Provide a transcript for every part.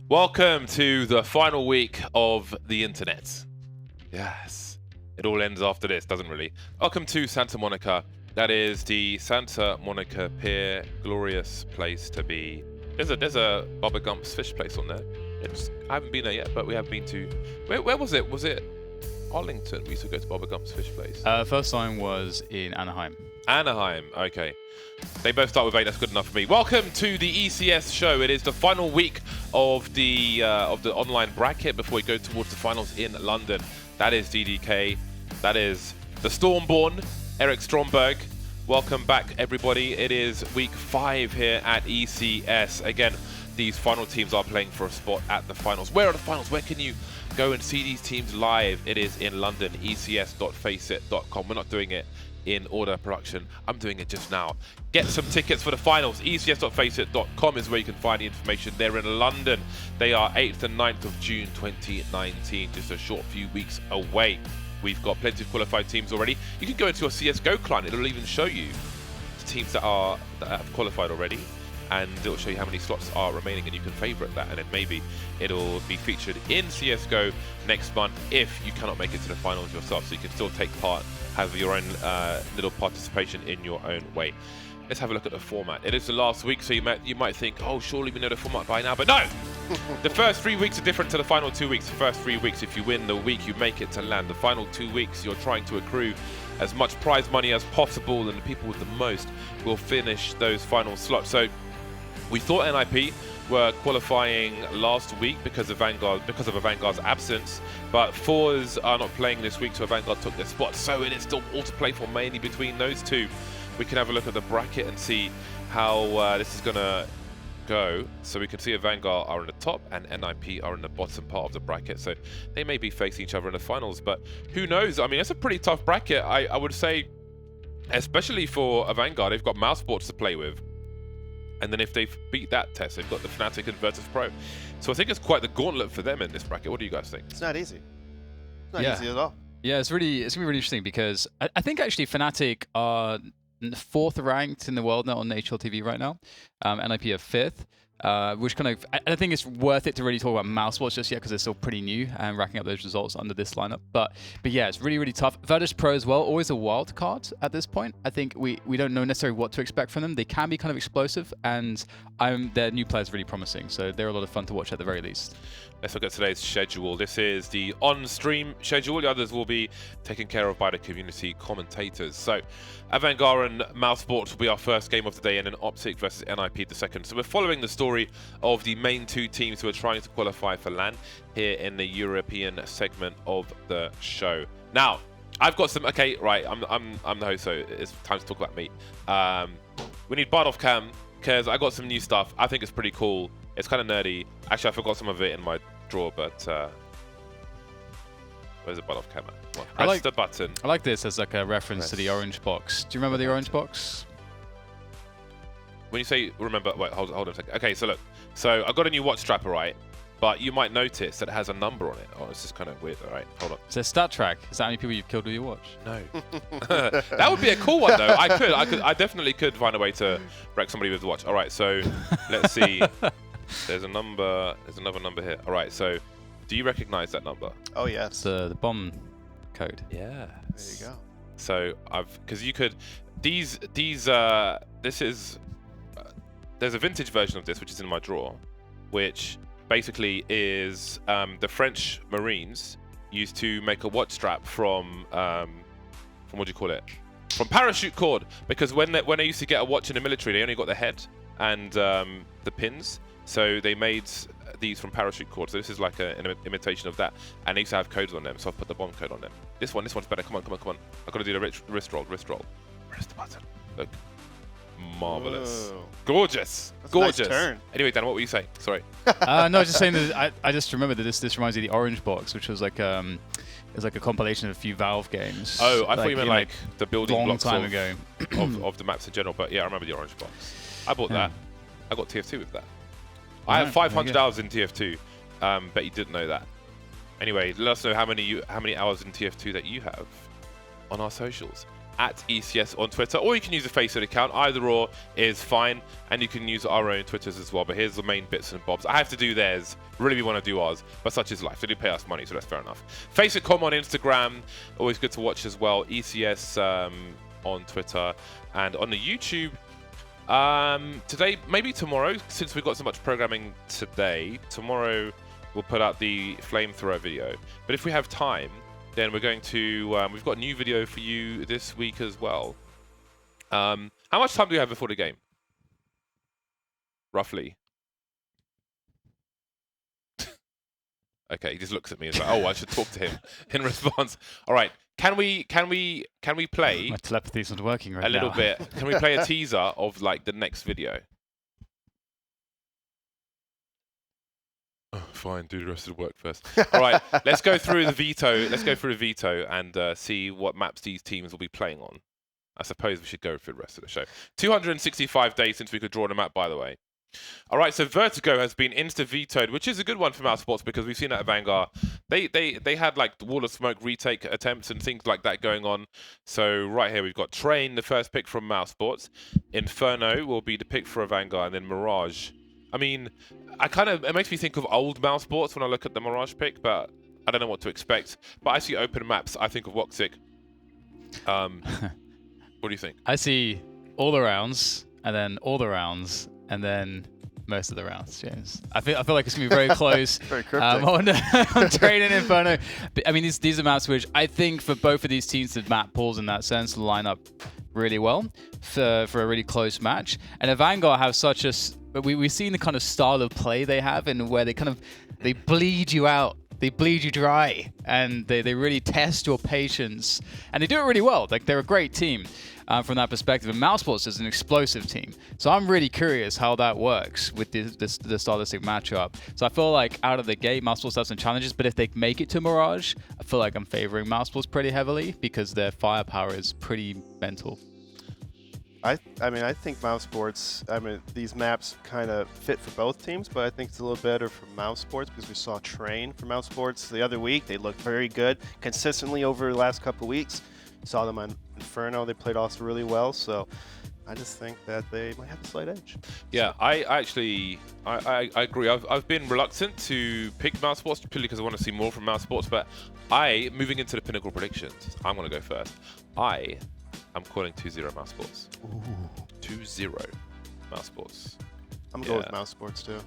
Welcome to the final week of the internet. Yes, it all ends after this, doesn't really. Welcome to Santa Monica. That is the Santa Monica Pier. Glorious place to be. There's a Bubba Gump's fish place on there. I haven't been there yet, but we have been to. Where was it? Was it Arlington? We used to go to Bubba Gump's fish place. First time was in Anaheim. Anaheim, okay. They both start with 8, that's good enough for me. Welcome to the ECS show. It is the final week of the online bracket before we go towards the finals in London. That is DDK, that is the Stormborn, Eric Stromberg. Welcome back, everybody. It is week 5 here at ECS. Again, these final teams are playing for a spot at the finals. Where are the finals? Where can you go and see these teams live? It is in London, ecs.faceit.com. We're not doing it in order production. I'm doing it just now. Get some tickets for the finals. ecs.faceit.com is where you can find the information. They're in London. They are 8th and 9th of June 2019, just a short few weeks away. We've got plenty of qualified teams already. You can go into your CSGO client. It'll even show you the teams that have qualified already, and it'll show you how many slots are remaining, and you can favorite that, and then maybe it'll be featured in CSGO next month if you cannot make it to the finals yourself, so you can still take part, have your own little participation in your own way. Let's have a look at the format. It is the last week, so you might think, oh, surely we know the format by now, but no! The first 3 weeks are different to the final 2 weeks. The first 3 weeks, if you win the week, you make it to land. The final 2 weeks, you're trying to accrue as much prize money as possible, and the people with the most will finish those final slots. So we thought NIP were qualifying last week because of Avangard's absence, but Fours are not playing this week, so Avangard took their spot. So it is still all to play for mainly between those two. We can have a look at the bracket and see how this is going to go. So we can see Avangar are in the top and NIP are in the bottom part of the bracket. So they may be facing each other in the finals, but who knows? I mean, it's a pretty tough bracket, I would say, especially for Avangar. They've got Mousesports to play with. And then if they beat that test, they've got the Fnatic and Virtus Pro. So I think it's quite the gauntlet for them in this bracket. What do you guys think? It's not easy. It's not easy at all. Yeah, it's gonna be really interesting because I think actually Fnatic are 4th ranked in the world now on HLTV right now. NIP are 5th, which kind of, I think it's worth it to really talk about Mousesports just yet because they're still pretty new and racking up those results under this lineup. But yeah, it's really tough. Virtus Pro as well, always a wild card at this point. I think we don't know necessarily what to expect from them. They can be kind of explosive, and their new players really promising. So they're a lot of fun to watch at the very least. Let's look at today's schedule. This is the on-stream schedule. The others will be taken care of by the community commentators. So Avangar and Mousesports will be our first game of the day, and then Optic versus NIP the second. So we're following the story of the main two teams who are trying to qualify for LAN here in the European segment of the show. Now, I've got some. Okay, right. I'm the host, so it's time to talk about me. We need Bard off cam because I got some new stuff. I think it's pretty cool. It's kind of nerdy. Actually, I forgot some of it in my drawer, but where's the Bard off camera? Well, press the button. I like this as like a reference to the orange box. Do you remember the orange box? When you say remember, wait, hold on a second. Okay, so look. So I got a new watch strap, right? But you might notice that it has a number on it. Oh, this is kind of weird. All right, hold on. It's a stat track. Is that how many people you've killed with your watch? No. That would be a cool one, though. I definitely could find a way to wreck somebody with the watch. All right, so let's see. There's a number. There's another number here. All right, so do you recognize that number? Oh, yes. It's the bomb code. Yeah. There you go. So because you could, this is, there's a vintage version of this, which is in my drawer, which basically is the French Marines used to make a watch strap from what do you call it? From parachute cord, because when they used to get a watch in the military, they only got the head and the pins. So they made these from parachute cord. So this is like an imitation of that, and they used to have codes on them. So I've put the bomb code on them. This one's better. Come on. I've got to do the wrist roll. Press the button. Look, marvelous, Whoa. Gorgeous. That's a nice turn. Anyway, Dan, what were you saying? Sorry. No, just saying that I just remembered that this reminds me of the orange box, which was like it's like a compilation of a few Valve games. Oh, I thought you meant like the building blocks long time ago of the maps in general. But yeah, I remember the orange box. I bought that. I got TF2 with that. I Right, have 500 hours in TF2. Bet you didn't know that. Anyway, let us know how many hours in TF2 that you have on our socials. at ECS on Twitter, or you can use a Facebook account. Either or is fine, and you can use our own Twitters as well. But here's the main bits and bobs. I have to do theirs. Really, we want to do ours, but such is life. They do pay us money, so that's fair enough. Facebook.com on Instagram, always good to watch as well. ECS on Twitter and on the YouTube. Today, maybe tomorrow, since we've got so much programming today. Tomorrow we'll put out the flamethrower video. But if we have time, then we're going to, we've got a new video for you this week as well. How much time do we have before the game? Roughly. Okay, he just looks at me and is like, oh, I should talk to him in response. All right, can we play My telepathy's not working right now. a little bit? Can we play a teaser of like the next video? Oh, fine, do the rest of the work first. All right, let's go through the veto. Let's go through the veto and see what maps these teams will be playing on. I suppose we should go through the rest of the show. 265 days since we could draw the map, by the way. All right, so Vertigo has been insta-vetoed, which is a good one for Mousesports because we've seen that at Avangar. They had like the Wall of Smoke retake attempts and things like that going on. So right here we've got Train, the first pick from Mousesports. Inferno will be the pick for Avangar, and then Mirage. I mean, it makes me think of old Mousesports when I look at the Mirage pick, but I don't know what to expect. But I see open maps, I think of Woxic. What do you think? I see all the rounds, and then all the rounds, and then most of the rounds, James. I feel like it's going to be very close. Very cryptic. On Train and Inferno. But, I mean, these are maps which I think for both of these teams, the map pools in that sense line up really well for a really close match. And Avangar have such a... We've seen the kind of style of play they have and where they bleed you out. They bleed you dry, and they really test your patience, and they do it really well. Like, they're a great team from that perspective. And Mousesports is an explosive team, so I'm really curious how that works with the stylistic matchup. So I feel like out of the gate, Mousesports have some challenges, but if they make it to Mirage, I feel like I'm favoring Mousesports pretty heavily because their firepower is pretty mental. I mean, I think Mousesports, these maps kind of fit for both teams, but I think it's a little better for Mousesports because we saw Train for Mousesports the other week. They looked very good consistently over the last couple of weeks. Saw them on Inferno. They played also really well, so I just think that they might have a slight edge. Yeah, I agree. I've been reluctant to pick Mousesports purely because I want to see more from Mousesports, but moving into the pinnacle predictions, I'm going to go first. I'm calling 2-0 Mousesports. 2-0 Mousesports. I'm going with Mousesports too.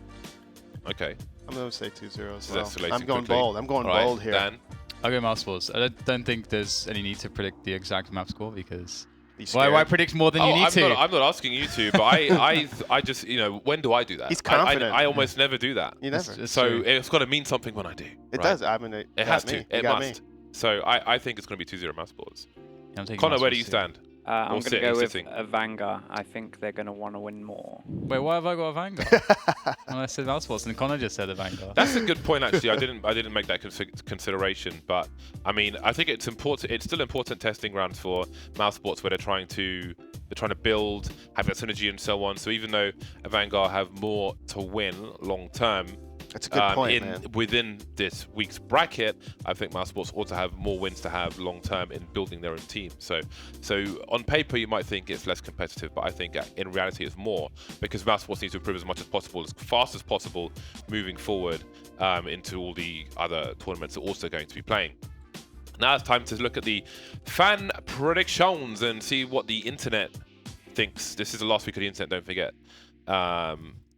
Okay. I'm going to say 2-0 as So well. that's I'm going quickly. bold. I'm going All bold right, here. Dan? I'll go Mousesports. I don't think there's any need to predict the exact map score because... He's Why scared. predict more than you need to? I'm not asking you to, but I just, when do I do that? He's confident. I almost never do that. You never. It's So true. it's got to mean something when I do. It right? does. I mean, It has to. It got must. Me. So I think it's going to be 2-0 Mousesports. I'm taking Connor, where do Mousesports you too. stand? I'm going to go with sitting. Avangar. I think they're going to want to win more. Wait, why have I got Avangar? When I said Mousesports, and Connor just said Avangar. That's a good point, actually. I didn't make that consideration, but I mean, I think it's important. It's still important testing grounds for Mousesports where they're trying to build, have that synergy, and so on. So even though Avangar have more to win long term, That's a good point, man. within this week's bracket, I think Mousesports ought to have more wins to have long term in building their own team. So on paper you might think it's less competitive, but I think in reality it's more because Mousesports needs to improve as much as possible, as fast as possible, moving forward into all the other tournaments they're also going to be playing. Now it's time to look at the fan predictions and see what the internet thinks. This is the last week of the internet, don't forget.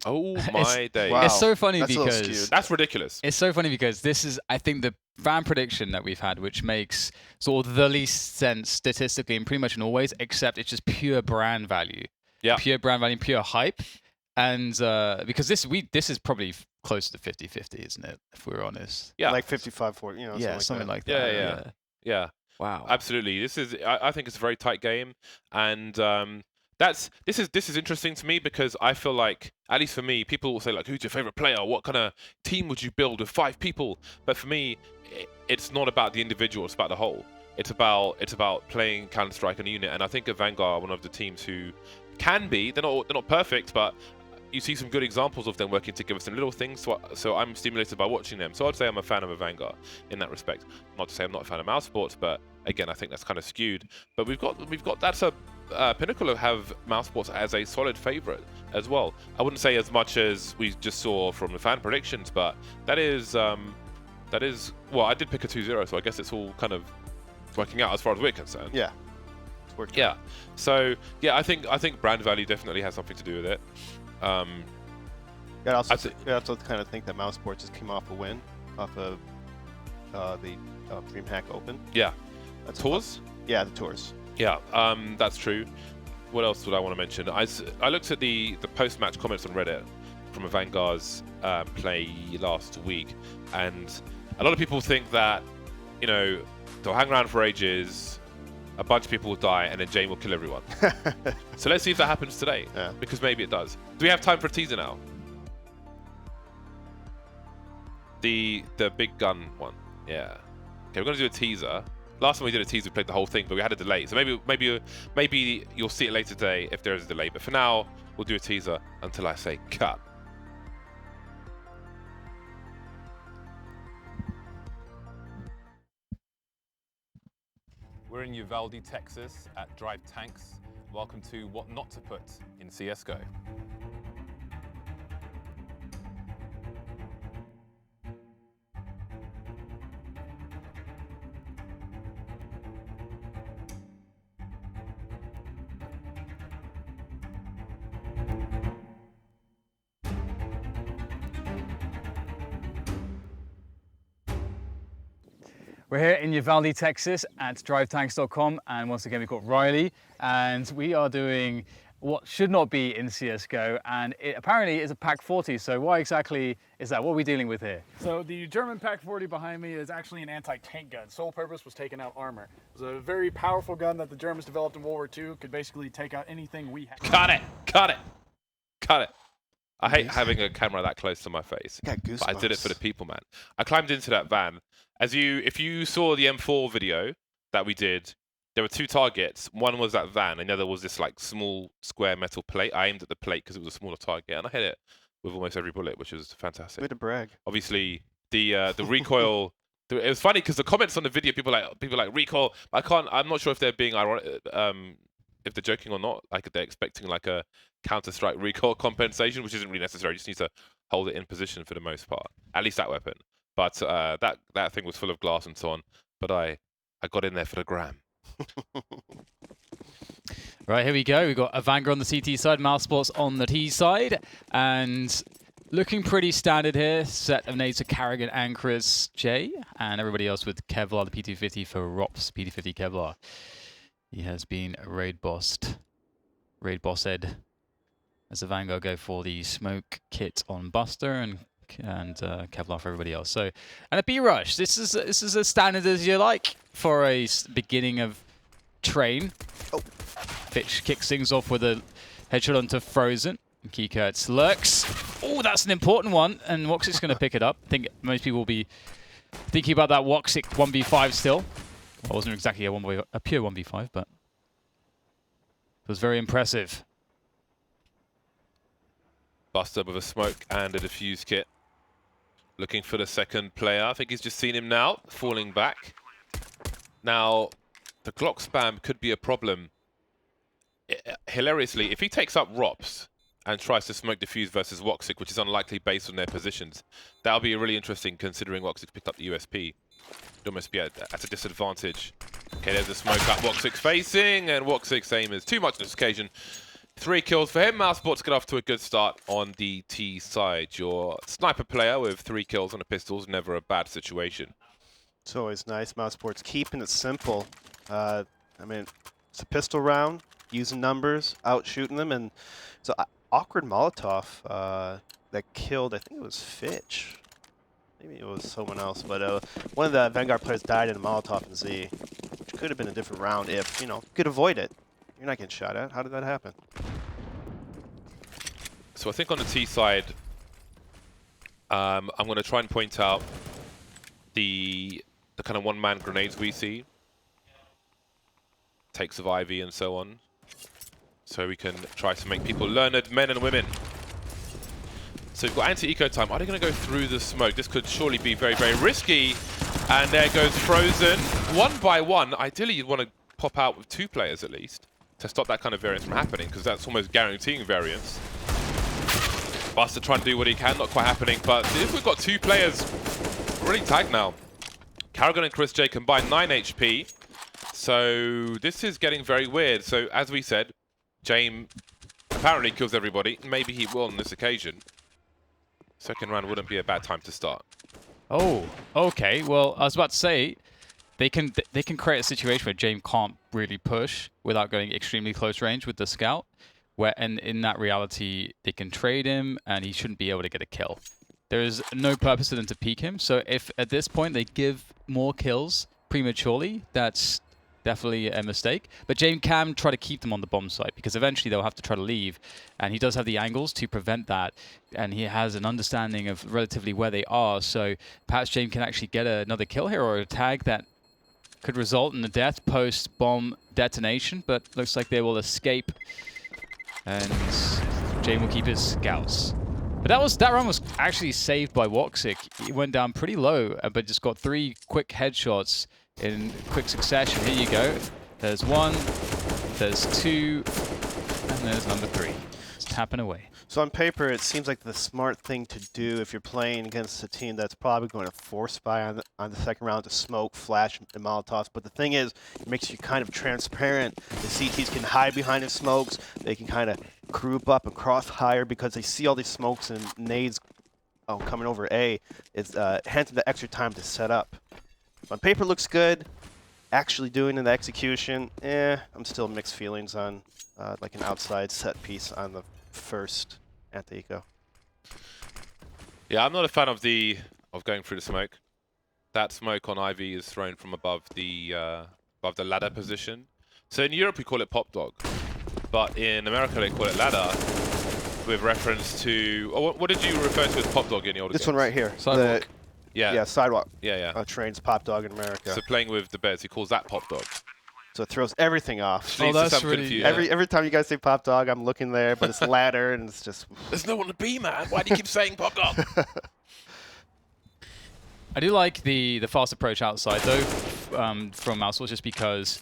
Oh my days. Wow. It's so funny That's a little because skewed. That's ridiculous. it's so funny because this is, I think, the fan prediction that we've had, which makes sort of the least sense statistically and pretty much in all ways, except it's just pure brand value. Yeah. Pure brand value, pure hype. And because this is probably close to 50-50, isn't it? If we're honest. Yeah. Like 55-40, you know, Yeah, something like that. Yeah. Yeah. Wow. Absolutely. I think it's a very tight game, and this is interesting to me because I feel like, at least for me, people will say like, who's your favorite player? What kind of team would you build with 5 people? But for me, it's not about the individual, it's about the whole. It's about playing Counter-Strike in a unit, and I think Avangar are one of the teams who can be, they're not perfect, but you see some good examples of them working together, some little things. So I'm stimulated by watching them. So I'd say I'm a fan of Avangar in that respect. Not to say I'm not a fan of Mousesports, but again, I think that's kind of skewed. But we've got that's a Pinnacle have Mousesports as a solid favorite as well. I wouldn't say as much as we just saw from the fan predictions, but that is well, I did pick a 2-0, so I guess it's all kind of working out as far as we're concerned. Yeah. It's working. Yeah. So yeah, I think brand value definitely has something to do with it. I also kind of think that Mousesports just came off a win off of the DreamHack Open. Yeah. That's Tours? Yeah, the tours. Yeah, that's true. What else would I want to mention? I looked at the post-match comments on Reddit from Avangar's play last week, and a lot of people think that, you know, they'll hang around for ages, a bunch of people will die, and then Jane will kill everyone. So let's see if that happens today, because maybe it does. Do we have time for a teaser now? The big gun one. Yeah. Okay, we're going to do a teaser. Last time we did a teaser, we played the whole thing, but we had a delay. So maybe you'll see it later today if there is a delay. But for now, we'll do a teaser until I say cut. We're in Uvalde, Texas at Drive Tanks. Welcome to What Not to Put in CSGO. We're here in Uvalde, Texas at drivetanks.com, and once again we've got Riley, and we are doing what should not be in CSGO, and it apparently is a Pack 40, so why exactly is that? What are we dealing with here? So the German Pack 40 behind me is actually an anti-tank gun. Sole purpose was taking out armor. It was a very powerful gun that the Germans developed in World War II, could basically take out anything we had. Cut it! Cut it! Cut it! I hate having a camera that close to my face. Got goosebumps. But I did it for the people, man. I climbed into that van. If you saw the M4 video that we did, there were two targets. One was that van, and the other was this like small square metal plate. I aimed at the plate because it was a smaller target, and I hit it with almost every bullet, which was fantastic. Way to brag. Obviously, the recoil. It was funny because the comments on the video, people like recoil. I'm not sure if they're being ironic, if they're joking or not. Like they're expecting like a Counter-Strike recoil compensation, which isn't really necessary. You just need to hold it in position for the most part. At least that weapon. But that thing was full of glass and so on. But I got in there for the gram. Right, here we go. We've got Avangar on the CT side, Mousesports on the T side, and looking pretty standard here. Set of nades for Carrigan and Chris J, and everybody else with Kevlar, the P250 for Rops, P250 Kevlar. He has been raid bossed as Avangar go for the smoke kit on Buster and Kevlar for everybody else. So, and a B rush. This is as standard as you like for a beginning of train. Oh. Fitch kicks things off with a headshot onto Frozen. Keykurtz lurks. Oh, that's an important one, and Woxic's going to pick it up. I think most people will be thinking about that Woxic 1v5 still. Well, it wasn't exactly a pure 1v5, but it was very impressive. Buster with a smoke and a defuse kit. Looking for the second player. I think he's just seen him now, falling back. Now, the Glock spam could be a problem. Hilariously, if he takes up Rops and tries to smoke defuse versus Woxic, which is unlikely based on their positions, that'll be really interesting considering Woxic picked up the USP. It'd almost be at a disadvantage. Okay, there's a smoke up Woxic's facing, and Woxic's aim is too much on this occasion. 3 kills for him. Mousesports get off to a good start on the T side. Your sniper player with 3 kills on a pistol is never a bad situation. It's always nice. Mousesports keeping it simple. I mean, it's a pistol round, using numbers, out shooting them, and so awkward Molotov that killed. I think it was Fitch. Maybe it was someone else, but one of the Vanguard players died in a Molotov in Z, which could have been a different round if you could avoid it. You're not getting shot at. How did that happen? So I think on the T side, I'm going to try and point out the kind of one-man grenades we see. Takes of IV and so on. So we can try to make people learned men and women So we've got anti-eco time. Are they going to go through the smoke? This could surely be very, very risky. And there goes Frozen. 1 by 1. Ideally, you'd want to pop out with 2 players at least to stop that kind of variance from happening, because that's almost guaranteeing variance. Buster trying to do what he can, not quite happening. But if we've got 2 players really tagged now. Karrigan and Chris J combined 9 HP. So this is getting very weird. So as we said, James apparently kills everybody. Maybe he will on this occasion. Second round wouldn't be a bad time to start. Oh, okay. Well, I was about to say, they can create a situation where James can't really push without going extremely close range with the scout. Where in that reality, they can trade him and he shouldn't be able to get a kill. There is no purpose for them to peek him. So if at this point they give more kills prematurely, that's definitely a mistake. But James can try to keep them on the bomb site, because eventually they'll have to try to leave. And he does have the angles to prevent that. And he has an understanding of relatively where they are. So perhaps James can actually get another kill here, or a tag that could result in the death post-bomb detonation. But looks like they will escape. And James will keep his scouts. But that run was actually saved by Woxic. He went down pretty low, but just got 3 quick headshots in quick succession. Here you go. There's 1, there's 2, and there's number 3. It's tapping away. So on paper, it seems like the smart thing to do if you're playing against a team that's probably going to force spy on the second round to smoke, flash, and Molotovs. But the thing is, it makes you kind of transparent. The CTs can hide behind the smokes. They can kind of group up and cross higher because they see all these smokes and nades coming over A. It's hands them the extra time to set up. On paper, looks good. Actually doing in the execution, I'm still mixed feelings on like an outside set piece on the first anti-eco. Yeah, I'm not a fan of going through the smoke. That smoke on Ivy is thrown from above the ladder position. So in Europe we call it pop dog, but in America they call it ladder, with reference to what did you refer to as pop dog in the older This games? one right here. Sidewalk. Yeah, sidewalk. Yeah. Trains pop dog in America. So playing with the beds, he calls that pop dog. So it throws everything off. Leads to that's some really- confusion. Every time you guys say pop dog, I'm looking there, but it's ladder, and it's just. There's no one to be, man. Why do you keep saying pop dog? I do like the fast approach outside, though, from Mousesports, just because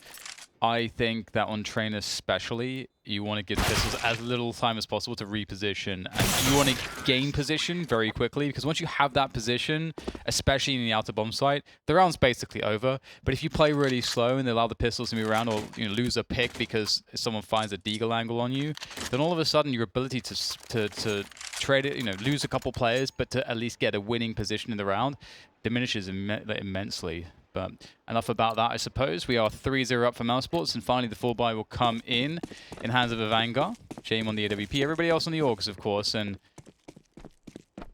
I think that on train especially, you want to give pistols as little time as possible to reposition. And you want to gain position very quickly, because once you have that position, especially in the outer bomb site, the round's basically over. But if you play really slow and they allow the pistols to move around, or lose a pick because someone finds a deagle angle on you, then all of a sudden your ability to trade it, lose a couple players, but to at least get a winning position in the round, diminishes immensely. But enough about that, I suppose. We are 3-0 up for Mousesports, and finally the 4-buy will come in hands of Avangar. James on the AWP, everybody else on the Augs, of course, and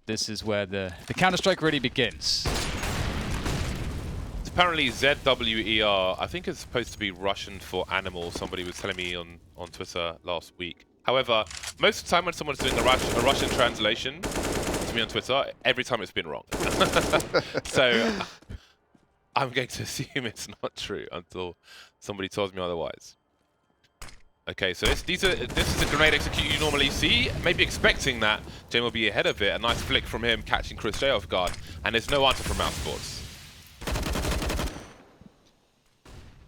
this is where the Counter-Strike really begins. It's apparently ZWER. I think it's supposed to be Russian for animal. Somebody was telling me on Twitter last week. However, most of the time when someone's doing a Russian translation to me on Twitter, every time it's been wrong. So I'm going to assume it's not true until somebody tells me otherwise. Okay, so this is a grenade execute you normally see. Maybe expecting that James will be ahead of it. A nice flick from him, catching Chris J off guard, and there's no answer from Mousesports.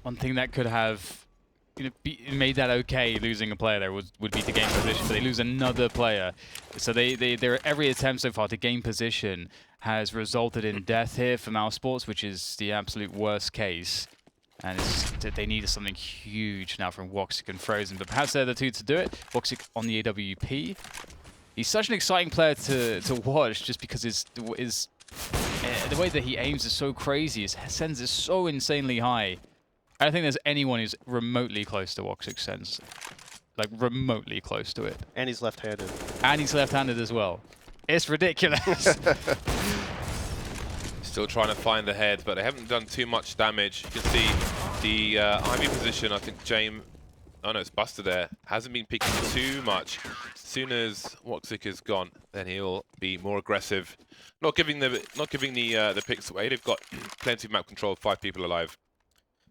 One thing that could have made that okay, losing a player there, would be to gain position, but they lose another player. So their every attempt so far to gain position has resulted in death here for Mousesports, which is the absolute worst case. And they need something huge now from Woxic and Frozen, but perhaps they're the two to do it. Woxic on the AWP. He's such an exciting player to watch, just because the way that he aims is so crazy. His sends is so insanely high. I don't think there's anyone who's remotely close to Woxic's sense. Like, remotely close to it. And he's left-handed. And he's left-handed as well. It's ridiculous. Still trying to find the head, but they haven't done too much damage. You can see the Ivy position. I think James, oh no, it's Buster there, hasn't been picking too much. As soon as Woxic is gone, then he'll be more aggressive. Not giving the picks away. They've got plenty of map control, 5 people alive.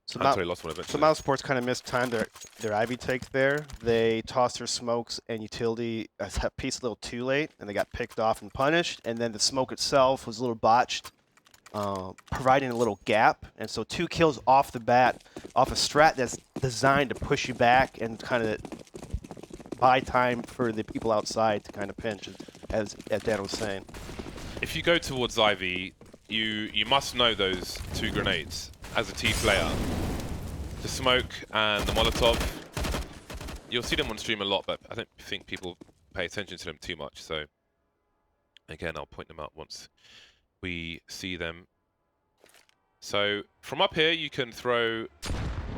So, Until he lost one so eventually. Mousesports kind of mistimed their Ivy take there. They tossed their smokes and utility a piece a little too late, and they got picked off and punished. And then the smoke itself was a little botched, providing a little gap. And so 2 kills off the bat, off a strat that's designed to push you back and kind of buy time for the people outside to kind of pinch, as Dan was saying. If you go towards Ivy, you must know those 2 grenades as a T player. The smoke and the Molotov. You'll see them on stream a lot, but I don't think people pay attention to them too much. So again, I'll point them out once we see them. So from up here, you can throw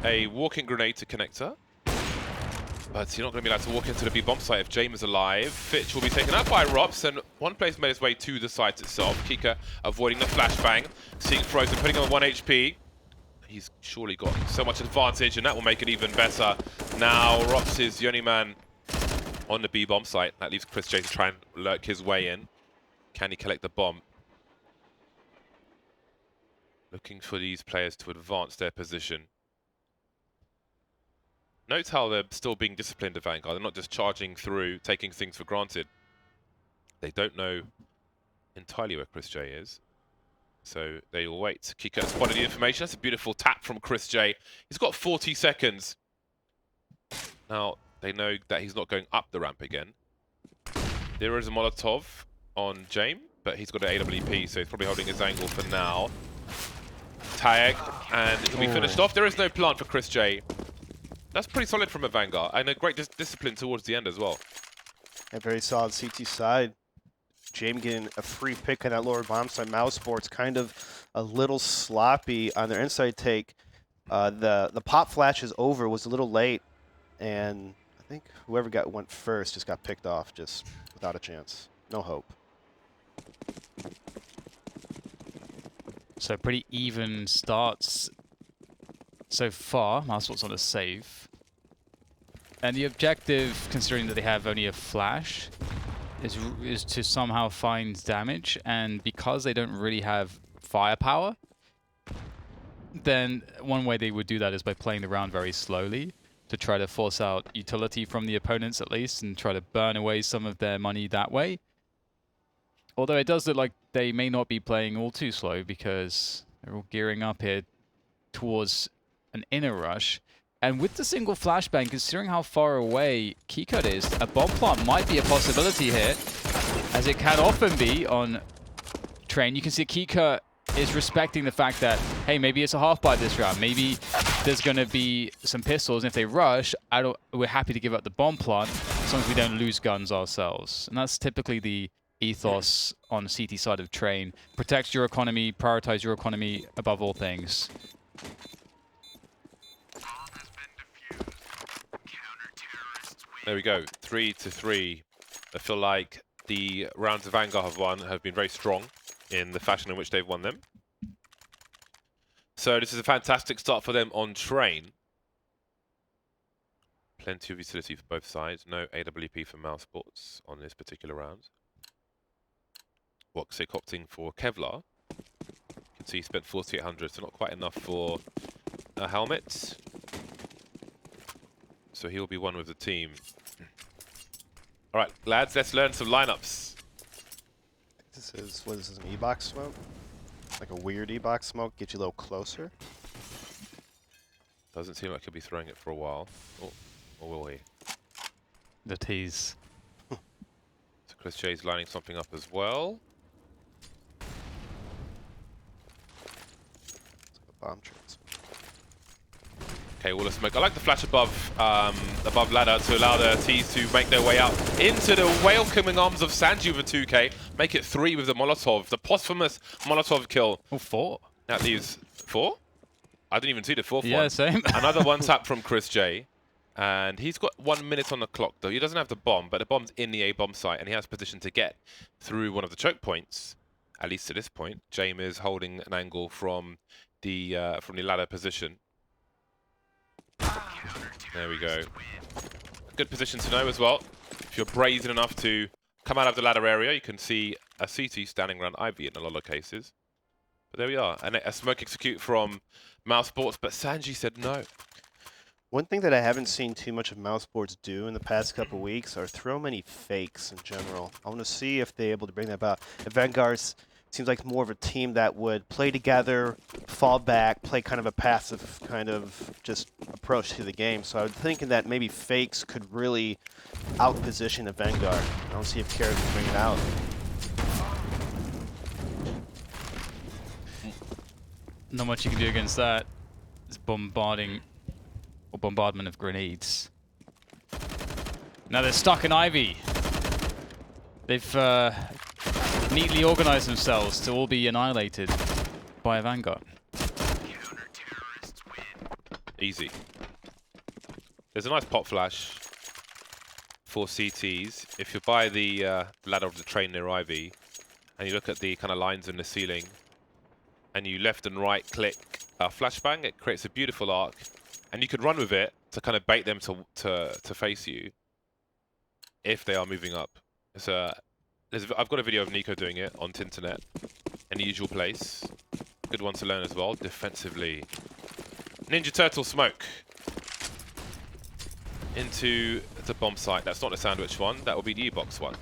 a walking grenade to connector. But you're not going to be allowed to walk into the B bomb site if James is alive. Fitch will be taken out by Rops, and one player's made his way to the site itself. Kika avoiding the flashbang, seeing Frozen, putting on 1 HP. He's surely got so much advantage, and that will make it even better. Now Rops is the only man on the B bomb site. That leaves Chris J to try and lurk his way in. Can he collect the bomb? Looking for these players to advance their position. Note how they're still being disciplined at Vanguard. They're not just charging through, taking things for granted. They don't know entirely where Chris J is. So they will wait. Kika spotted the information. That's a beautiful tap from Chris J. He's got 40 seconds. Now, they know that he's not going up the ramp again. There is a Molotov on James, but he's got an AWP, so he's probably holding his angle for now. Tag, and it'll be finished off. There is no plant for Chris J. That's pretty solid from a Vanguard, and a great discipline towards the end as well. A very solid CT side. James getting a free pick on that lower bomb side. Mousesports kind of a little sloppy on their inside take. The pop flash is over, was a little late, and I think whoever went first just got picked off, just without a chance. No hope. So pretty even starts so far. Mousesports on a save. And the objective, considering that they have only a flash, is to somehow find damage. And because they don't really have firepower, then one way they would do that is by playing the round very slowly to try to force out utility from the opponents at least and try to burn away some of their money that way. Although it does look like they may not be playing all too slow because they're all gearing up here towards an inner rush. And with the single flashbang, considering how far away Keycut is, a bomb plant might be a possibility here, as it can often be on Train. You can see Keycut is respecting the fact that, hey, maybe it's a half by this round. Maybe there's going to be some pistols, and if they rush, we're happy to give up the bomb plant as long as we don't lose guns ourselves. And that's typically the ethos on the CT side of Train. Protect your economy, prioritize your economy above all things. There we go, 3-3. I feel like the rounds of Vanguard have won have been very strong in the fashion in which they've won them. So this is a fantastic start for them on Train. Plenty of utility for both sides. No AWP for Mousesports on this particular round. Woxic opting for Kevlar. You can see he spent 4,800, so not quite enough for a helmet. So he'll be one with the team. All right, lads, let's learn some lineups. This is, what is this, an E-box smoke? Like a weird E-box smoke, get you a little closer. Doesn't seem like he'll be throwing it for a while. Oh, or will he? The tease. So Chris J's lining something up as well. Bomb transfer. Okay, wall of smoke. I like the flash above ladder to allow the T's to make their way out into the welcoming arms of Sanji with a 2K. Make it 3 with the Molotov. The posthumous Molotov kill. Oh, 4. That leaves 4? I didn't even see the 4th one. Yeah, same. Another one tap from Chris J. And he's got 1 minute on the clock, though. He doesn't have the bomb, but the bomb's in the A-bomb site, and he has position to get through one of the choke points, at least to this point. James is holding an angle from the ladder position. There we go. Good position to know as well. If you're brazen enough to come out of the ladder area, you can see a CT standing around Ivy in a lot of cases. But there we are. And a smoke execute from Mousesports, but Sanji said no. One thing that I haven't seen too much of Mousesports do in the past couple weeks are throw many fakes in general. I want to see if they're able to bring that about. Avangar seems like more of a team that would play together, fall back, play kind of a passive kind of just approach to the game. So I'm thinking that maybe fakes could really outposition Avangar. I don't see if Kara can bring it out. Not much you can do against that. It's bombardment of grenades. Now they're stuck in Ivy. They've neatly organized themselves to all be annihilated by Avangar. Easy. There's a nice pop flash for CTs. If you're by the ladder of the train near Ivy, and you look at the kind of lines in the ceiling, and you left and right click flashbang, it creates a beautiful arc, and you could run with it to kind of bait them to face you if they are moving up. I've got a video of Nico doing it on Tinternet in the usual place. Good one to learn as well. Defensively, Ninja Turtle smoke into the bomb site. That's not the sandwich one. That will be the E-box one.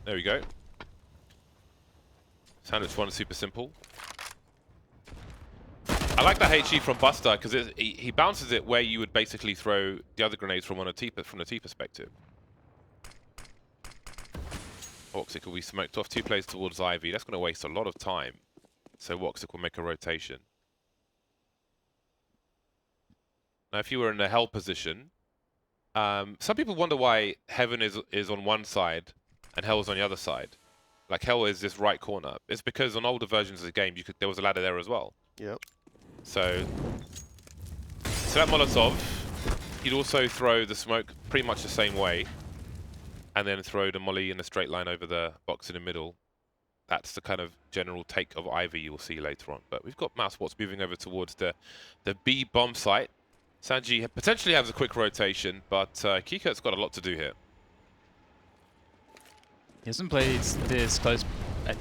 There we go. Sandwich one is super simple. I like that HE from Buster because he bounces it where you would basically throw the other grenades from the T perspective. Woxic will be smoked off. 2 plays towards Ivy. That's going to waste a lot of time. So Woxic will make a rotation. Now, if you were in a Hell position, some people wonder why Heaven is on one side and Hell is on the other side. Like Hell is this right corner. It's because on older versions of the game, there was a ladder there as well. Yep. So that Molotov, he'd also throw the smoke pretty much the same way, and then throw the molly in a straight line over the box in the middle. That's the kind of general take of Ivy you'll see later on. But we've got Mousesports moving over towards the B bomb site. Sanji potentially has a quick rotation, but Kiko's got a lot to do here. He hasn't played this close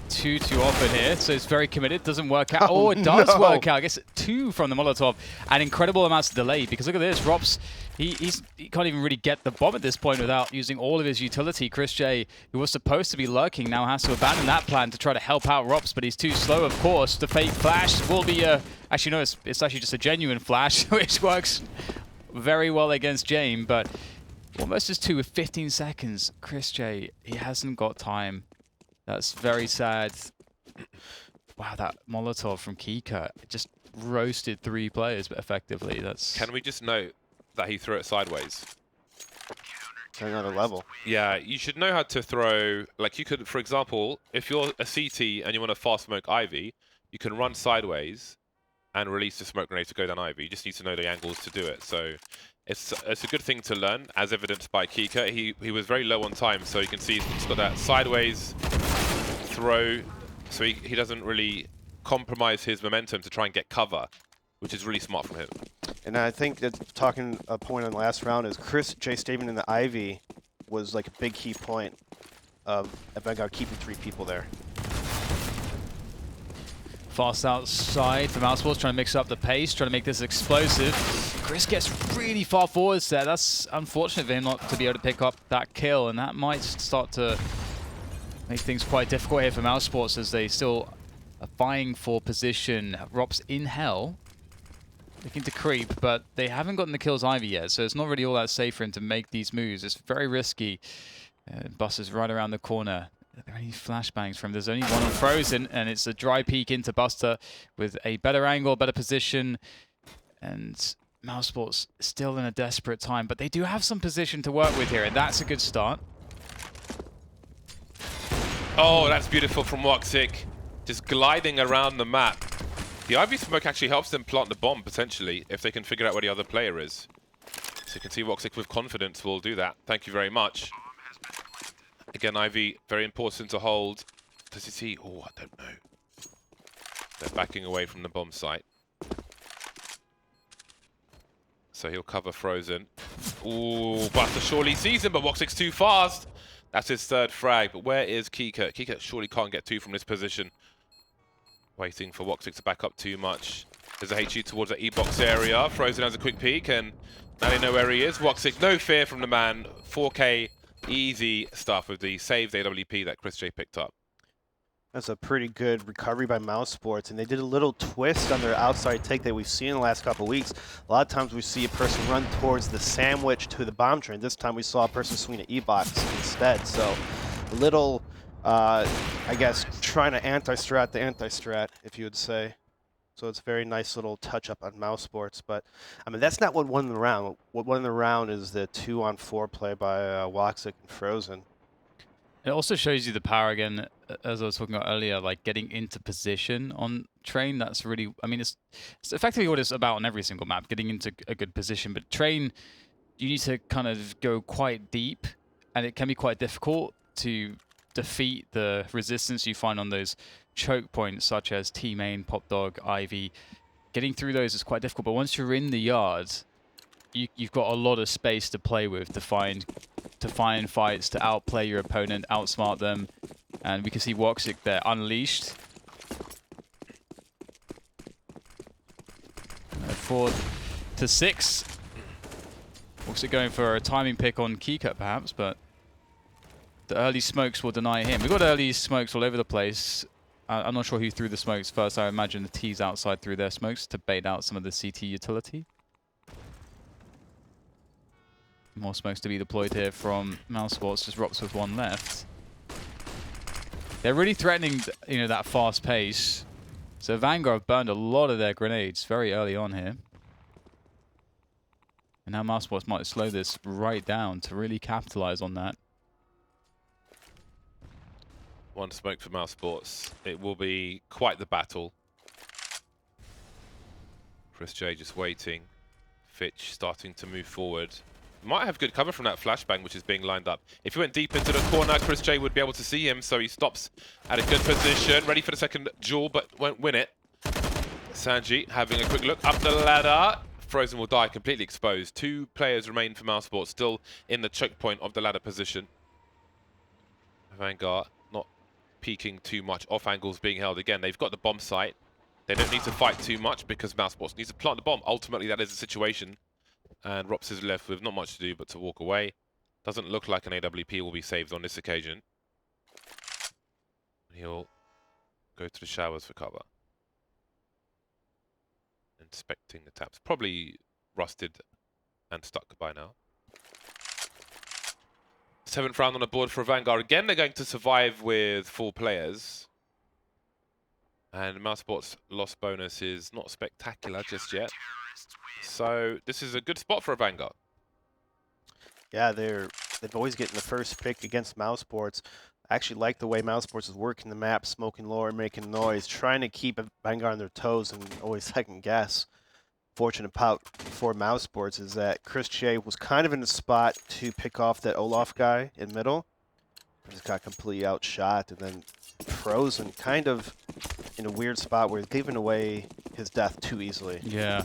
too often here, so it's very committed. Doesn't work out. Oh, it does work out. I guess 2 from the Molotov, and incredible amounts of delay, because look at this. Rops, he can't even really get the bomb at this point without using all of his utility. Chris J, who was supposed to be lurking, now has to abandon that plan to try to help out Rops, but he's too slow, of course. The fake flash will be actually, no, it's actually just a genuine flash, which works very well against Jame, but almost as 2 with 15 seconds. Chris J, he hasn't got time. That's very sad. Wow, that Molotov from Kika just roasted 3 players, but effectively, that's... Can we just note that he threw it sideways? It's another level. Yeah, you should know how to throw... Like, you could, for example, if you're a CT and you want to fast smoke Ivy, you can run sideways and release the smoke grenade to go down Ivy. You just need to know the angles to do it. So it's a good thing to learn, as evidenced by Kika. He was very low on time, so you can see he's got that sideways throw, so he doesn't really compromise his momentum to try and get cover, which is really smart from him. And I think that talking a point on the last round is Chris J statement in the Ivy was like a big key point of Avangar keeping 3 people there. Fast outside for Mousesports, trying to mix up the pace, trying to make this explosive. Chris gets really far forwards there. That's unfortunate for him not to be able to pick up that kill, and that might start to make things quite difficult here for Mousesports as they still are vying for position. Rops in Hell, looking to creep, but they haven't gotten the kills Ivy yet, so it's not really all that safe for him to make these moves. It's very risky. Buster's right around the corner. Are there any flashbangs from him? There's only one on Frozen, and it's a dry peek into Buster with a better angle, better position, and Mousesports still in a desperate time, but they do have some position to work with here, and that's a good start. Oh, that's beautiful from Woxic. Just gliding around the map. The Ivy smoke actually helps them plant the bomb, potentially, if they can figure out where the other player is. So you can see Woxic with confidence will do that. Thank you very much. Again, Ivy, very important to hold. Does he see? Oh, I don't know. They're backing away from the bomb site. So he'll cover Frozen. Ooh, Buster surely sees him, but Woxic's too fast. That's his 3rd frag, but where is Kika? Kika surely can't get 2 from this position. Waiting for Woxic to back up too much. There's a HE towards the E-box area. Frozen has a quick peek, and now they know where he is. Woxic, no fear from the man. 4K, easy stuff with the saved AWP that Chris J picked up. That's a pretty good recovery by Mousesports, and they did a little twist on their outside take that we've seen in the last couple of weeks. A lot of times we see a person run towards the sandwich to the bomb train. This time we saw a person swing an E-box instead. So a little, I guess, trying to anti-strat the anti-strat, if you would say. So it's a very nice little touch-up on Mousesports. But, I mean, that's not what won the round. What won the round is the 2-on-4 play by Woxic and Frozen. It also shows you the power again, as I was talking about earlier, like getting into position on Train. That's really, I mean, it's effectively what it's about on every single map, getting into a good position. But Train, you need to kind of go quite deep, and it can be quite difficult to defeat the resistance you find on those choke points, such as T-Main, Pop Dog, Ivy. Getting through those is quite difficult, but once you're in the yard, you've got a lot of space to play with, to find fights, to outplay your opponent, outsmart them. And we can see Woxic there, unleashed. 4 to 6. Woxic going for a timing pick on Keycut perhaps, but the early smokes will deny him. We've got early smokes all over the place. I'm not sure who threw the smokes first. I imagine the T's outside threw their smokes to bait out some of the CT utility. More smokes to be deployed here from Mousesports, just Rops with one left. They're really threatening, you know, that fast pace. So Avangar have burned a lot of their grenades very early on here. And now Mousesports might slow this right down to really capitalize on that. One smoke for Mousesports. It will be quite the battle. Chris J just waiting. Fitch starting to move forward. Might have good cover from that flashbang, which is being lined up. If he went deep into the corner, Chris J would be able to see him, so he stops at a good position. Ready for the second duel, but won't win it. Sanji having a quick look up the ladder. Frozen will die, completely exposed. 2 players remain for Mousesports, still in the choke point of the ladder position. Avangar not peeking too much. Off angles being held again. They've got the bomb site. They don't need to fight too much because Mousesports needs to plant the bomb. Ultimately, that is the situation. And Rops is left with not much to do but to walk away. Doesn't look like an AWP will be saved on this occasion. He'll go to the showers for cover. Inspecting the taps. Probably rusted and stuck by now. 7th round on the board for Avangar. Again, they're going to survive with 4 players. And Mousesports' loss bonus is not spectacular just yet. So this is a good spot for Avangar. Yeah, they've always getting the first pick against Mousesports. I actually like the way Mousesports is working the map, smoking lower, making noise, trying to keep Avangar on their toes and always second guess. Fortunate part for Mousesports is that Chris J was kind of in the spot to pick off that Olaf guy in middle. Just got completely outshot, and then Frozen kind of in a weird spot where he's giving away his death too easily. Yeah,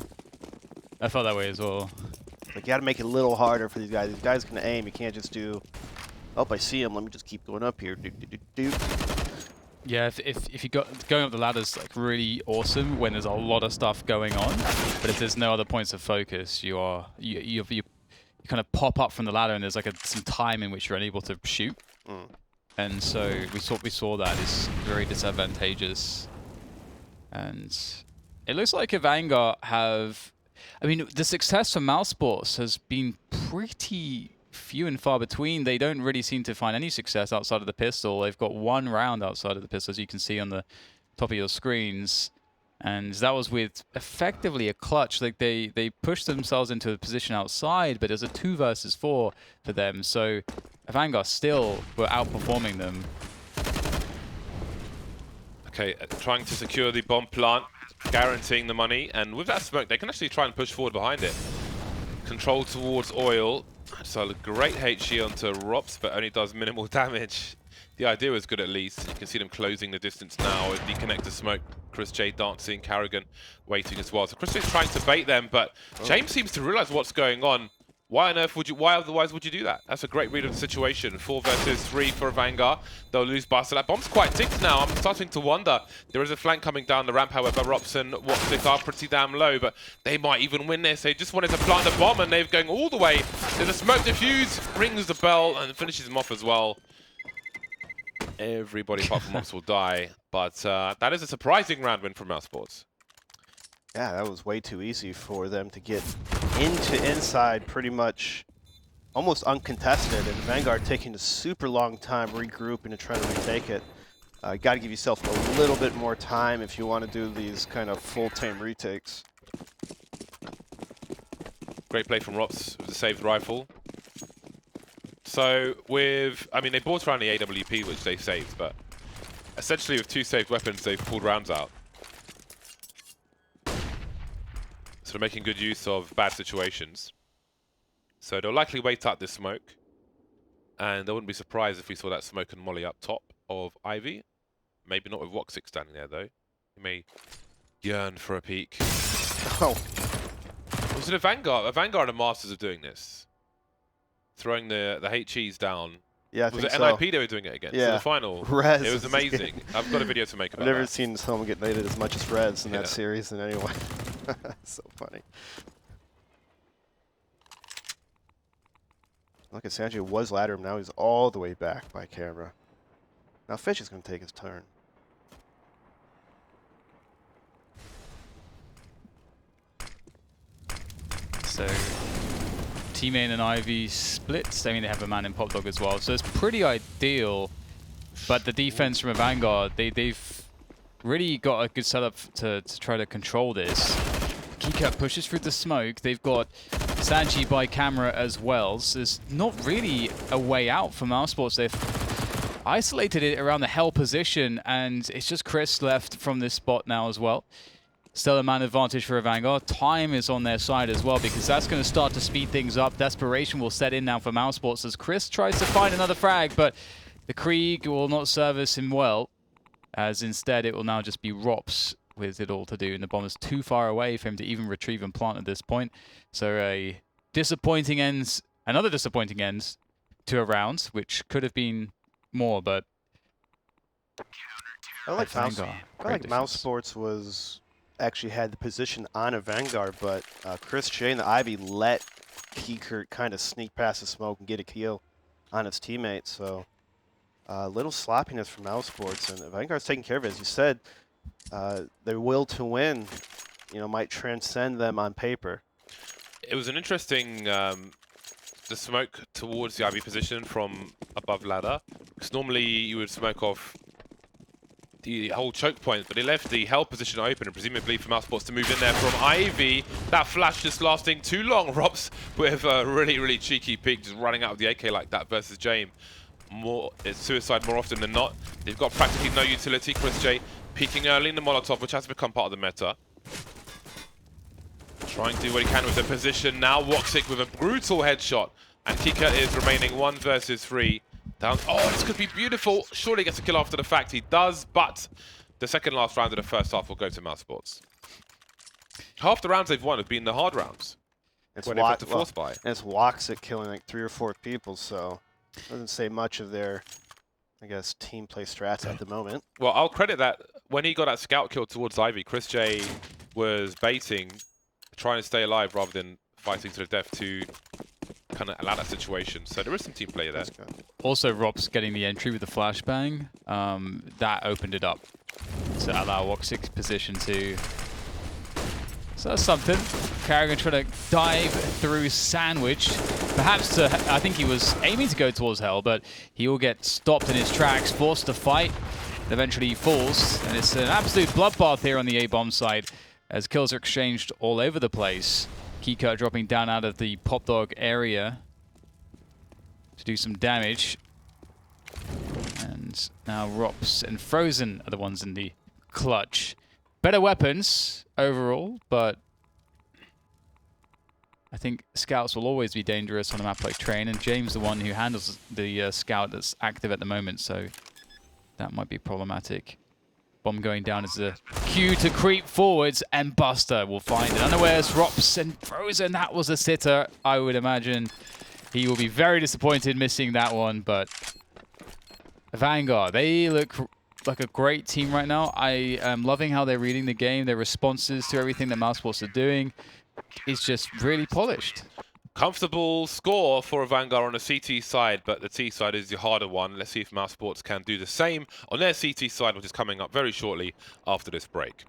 I felt that way as well. Like, you got to make it a little harder for these guys. These guys can aim. You can't just do, oh, I see him. Let me just keep going up here. Yeah, if you got going up the ladder's like really awesome when there's a lot of stuff going on, but if there's no other points of focus, you kind of pop up from the ladder and there's like some time in which you're unable to shoot. And so we saw that is very disadvantageous. And it looks like Avangar have, I mean, the success for Mousesports has been pretty few and far between. They don't really seem to find any success outside of the pistol. They've got 1 round outside of the pistol, as you can see on the top of your screens. And that was with effectively a clutch. Like they pushed themselves into a position outside, but it was a 2 versus 4 for them. So Avangar still were outperforming them. Okay, trying to secure the bomb plant, guaranteeing the money. And with that smoke, they can actually try and push forward behind it. Control towards oil. So a great HE onto Rops, but only does minimal damage. The idea was good at least. You can see them closing the distance now. The connector smoke. Chris J dancing. Carrigan waiting as well. So Chris J's trying to bait them, but James seems to realize what's going on. Why on earth would you? Why otherwise would you do that? That's a great read of the situation. 4 versus 3 for Avangar. They'll lose Buster. That bomb's quite ticked now. I'm starting to wonder. There is a flank coming down the ramp, however. Rops and Watsik are pretty damn low, but they might even win this. They just wanted to plant a bomb, and they're going all the way. There's a smoke diffuse, rings the bell, and finishes him off as well. Everybody apart from Rops will die, but that is a surprising round win from Mousesports. Yeah, that was way too easy for them to get into inside pretty much almost uncontested, and Vanguard taking a super long time regrouping and trying to retake it. Got to give yourself a little bit more time if you want to do these kind of full-time retakes. Great play from Rops with the saved rifle. So I mean, they bought around the AWP, which they saved, but essentially with 2 saved weapons, they've pulled rounds out. So they're making good use of bad situations. So they'll likely wait out this smoke. And I wouldn't be surprised if we saw that smoke and molly up top of Ivy. Maybe not with Woxic standing there, though. He may yearn for a peek. Oh, Was it a Vanguard? A Vanguard are masters of doing this. Throwing the HEs down. yeah, I Was think it so. NIP they were doing it against? Yeah. In the final. Rez It was amazing. I've got a video to make I've about never that. seen someone get naded as much as Reds in Yeah. that series in any way. So funny. Look at Sanjay was ladder him, now he's all the way back by camera. Now Fish is going to take his turn. So T-Main and Ivy splits. I mean, they have a man in Pop Dog as well, so it's pretty ideal. But the defense from a Vanguard, they've really got a good setup to try to control this. Keycat pushes through the smoke. They've got Sanji by camera as well, so there's not really a way out for Mousesports. They've isolated it around the hell position, and it's just Chris left from this spot now as well. Still a man advantage for a Vanguard. Time is on their side as well, because that's going to start to speed things up. Desperation will set in now for Mousesports as Chris tries to find another frag, but the Krieg will not service him well, as instead it will now just be Rops with it all to do, and the bomb is too far away for him to even retrieve and plant at this point. So a disappointing ends, another disappointing end to a round, which could have been more, but I like Vanguard, great defense. Mousesports was actually had the position on a Vanguard, but Chris J and the Ivy let Keykert kind of sneak past the smoke and get a kill on its teammate. So a little sloppiness from Mousesports, and Vanguard's taking care of it. As you said, their will to win, you know, might transcend them on paper. It was an interesting the smoke towards the Ivy position from above ladder, because normally you would smoke off the whole choke point, but they left the hell position open, and presumably for Mousesports to move in there from Ivy. That flash just lasting too long. Rops with a really cheeky peek, just running out of the AK like that versus James. It's suicide more often than not. They've got practically no utility. Chris J peeking early in the Molotov, which has become part of the meta. Trying to do what he can with the position. Now Woxic with a brutal headshot, and Kika is remaining 1 versus 3. Down. Oh, this could be beautiful. Surely gets a kill after the fact. He does, but the second last round of the first half will go to Mousesports. Half the rounds they've won have been the hard rounds. It's when they've had to force buy. And it's Woxic killing like 3 or 4 people, so doesn't say much of their, I guess, team play strats at the moment. Well, I'll credit that when he got that scout kill towards Ivy, Chris J was baiting, trying to stay alive rather than fighting to the death to kind of allow that situation. So there is some team play there. Also, Rops getting the entry with the flashbang, that opened it up to allow Woxic's position to. So that's something. Carrigan trying to dive through Sandwich. Perhaps to, I think he was aiming to go towards Hell, but he will get stopped in his tracks, forced to fight. Eventually he falls, and it's an absolute bloodbath here on the A-bomb side as kills are exchanged all over the place. Keycut dropping down out of the Pop Dog area to do some damage. And now Rops and Frozen are the ones in the clutch. Better weapons overall, but I think scouts will always be dangerous on a map like Train, and James the one who handles the scout that's active at the moment, so that might be problematic. Bomb going down as a cue to creep forwards, and Buster will find it. Unawares, Rops, and Frozen. That was a sitter. I would imagine he will be very disappointed missing that one, but Avangar, they look like a great team right now. I am loving how they're reading the game. Their responses to everything that Mousesports are doing is just really polished. Comfortable score for Avangar on the CT side, but the T side is the harder one. Let's see if Mousesports can do the same on their CT side, which is coming up very shortly after this break.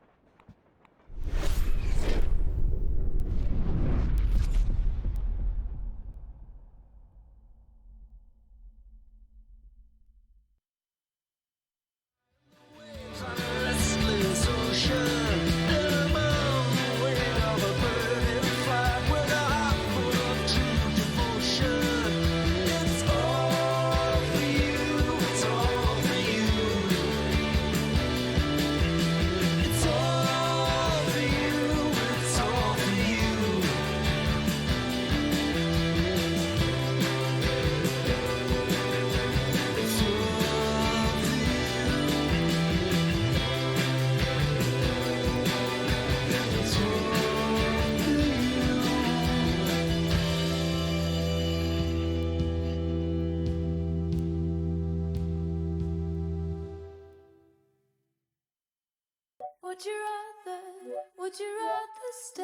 Would you rather stay?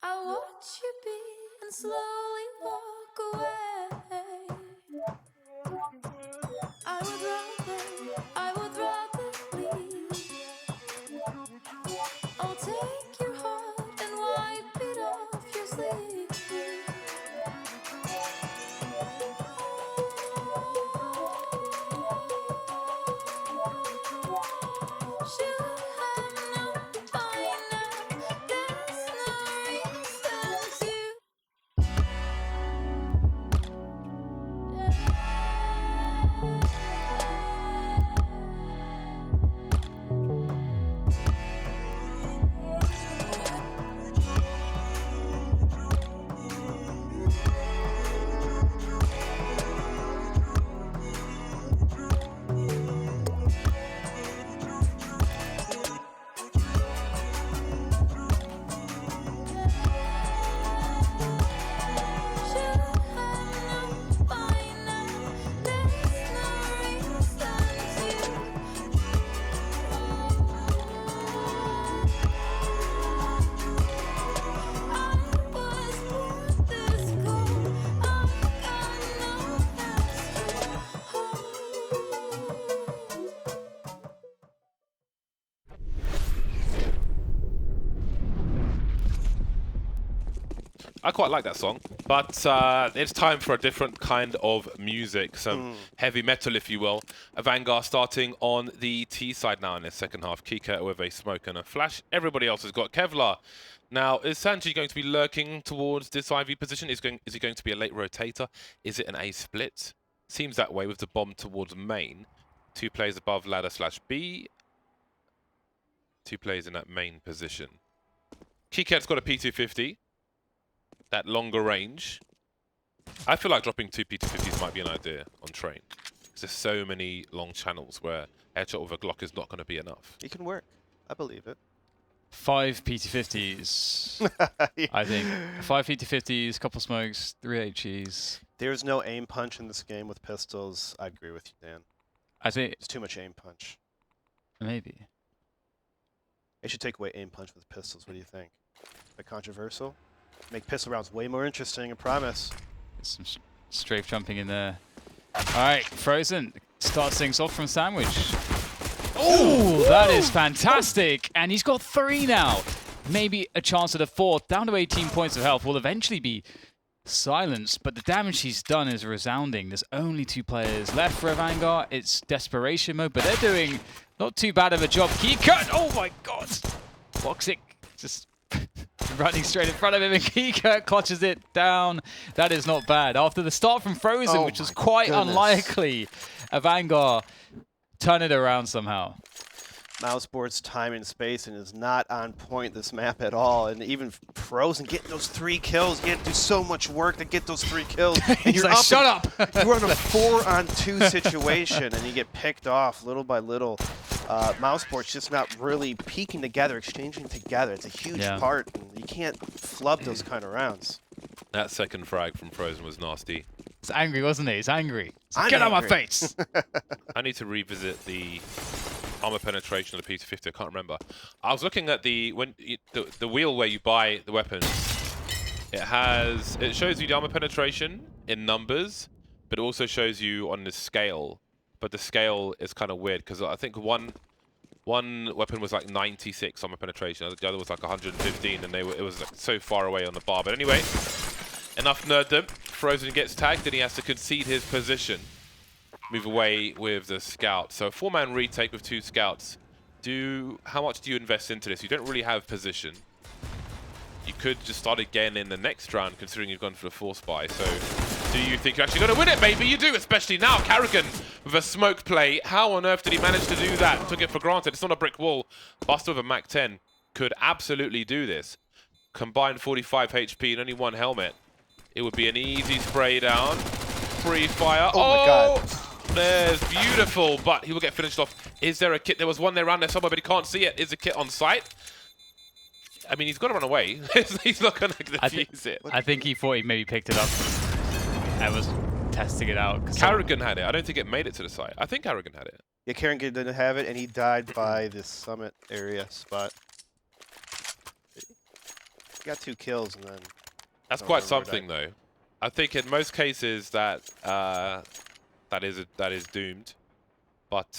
I watch you be and slowly walk away. I would rather leave. I'll take your heart and wipe it off your sleeve. I quite like that song, but it's time for a different kind of music, some heavy metal, if you will. Avangar starting on the T side now in the second half. Kika with a smoke and a flash. Everybody else has got Kevlar. Now, is Sanji going to be lurking towards this IV position? Is he going to be a late rotator? Is it an A split? Seems that way with the bomb towards main. 2 players above ladder / B. 2 players in that main position. Kiket's got a P250. That longer range. I feel like dropping 2 P250s might be an idea on train. Because there's so many long channels where headshot with a Glock is not going to be enough. It can work. I believe it. 5 P250s, I think. 5 P250s, couple smokes, 3 HEs. There's no aim punch in this game with pistols. I agree with you, Dan. I think There's too much aim punch. maybe. They should take away aim punch with pistols. What do you think? Bit controversial? Make pistol rounds way more interesting, I promise. There's some strafe jumping in there. All right, Frozen starts things off from Sandwich. Oh, that is fantastic. And he's got 3 now. Maybe a chance at a 4th. Down to 18 points of health. Will eventually be silenced, but the damage he's done is resounding. There's only 2 players left for Avangar. It's desperation mode, but they're doing not too bad of a job. Key cut. Oh my God. Voxic just running straight in front of him, and Kika clutches it down. That is not bad. After the start from Frozen, which was quite unlikely, Avangar turn it around somehow. Mousesports' time and space and is not on point this map at all. And even Frozen getting those 3 kills, you have to do so much work to get those 3 kills. And He's like, shut up! You're on a 4-on-2 situation and you get picked off little by little. Mousesports just not really peeking together, exchanging together. It's a huge part, and you can't flub those kind of rounds. That second frag from Frozen was nasty. He's angry, wasn't he? He's angry. I'm Get out of my angry. face! I need to revisit the armor penetration of the P250. I can't remember. I was looking at the wheel where you buy the weapons. It shows you the armor penetration in numbers, but it also shows you on the scale. But the scale is kind of weird because I think one weapon was like 96 armor penetration, the other was like 115, and it was like so far away on the bar. But anyway, enough nerddom. Frozen gets tagged and he has to concede his position. Move away with the scout. So a 4-man retake with 2 scouts. How much do you invest into this? You don't really have position. You could just start again in the next round, considering you've gone for the force buy. So do you think you're actually going to win it? Maybe you do, especially now. Carrigan with a smoke play. How on earth did he manage to do that? Took it for granted. It's not a brick wall. Buster with a Mac 10 could absolutely do this. Combined 45 HP and only 1 helmet. It would be an easy spray down. Free fire. Oh my God. There's beautiful, but he will get finished off. Is there a kit? There was one there around there somewhere, but he can't see it. Is a kit on site? I mean, he's got to run away. He's not going to defuse it. I think he thought he maybe picked it up and was testing it out. Carrigan had it. I don't think it made it to the site. I think Carrigan had it. Yeah, Carrigan didn't have it, and he died by this summit area spot. He got 2 kills, and then... That's quite something, though. I think in most cases that that is doomed, but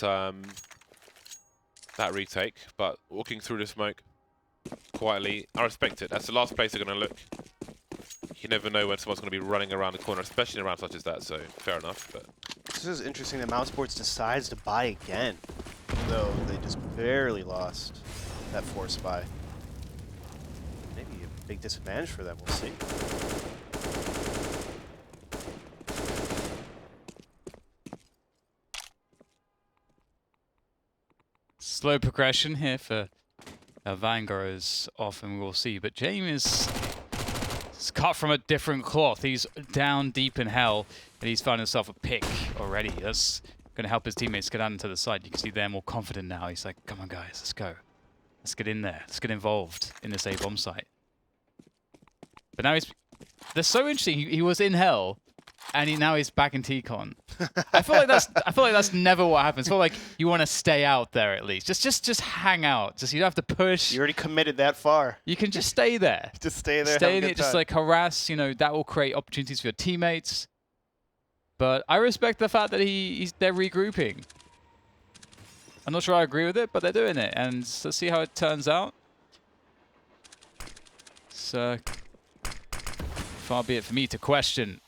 that retake. But walking through the smoke quietly, I respect it. That's the last place they're going to look. You never know when someone's going to be running around the corner, especially in a round such as that. So fair enough. But this is interesting that Mousesports decides to buy again, though they just barely lost that force buy. Maybe a big disadvantage for them. We'll see. Slow progression here for Avangar as often we'll see, but James is cut from a different cloth. He's down deep in hell, and he's found himself a pick already. That's going to help his teammates get out into the side. You can see they're more confident now. He's like, come on, guys, let's go. Let's get in there. Let's get involved in this A-bomb site. But now they're so interesting. He was in hell, and now he's back in T-Con. I feel like that's never what happens. I feel like you want to stay out there at least. Just hang out. Just you don't have to push. You already committed that far. You can just stay there. Just stay there. Stay in it. Just like harass. You know, that will create opportunities for your teammates. But I respect the fact that they're regrouping. I'm not sure I agree with it, but they're doing it, and let's see how it turns out. So far be it for me to question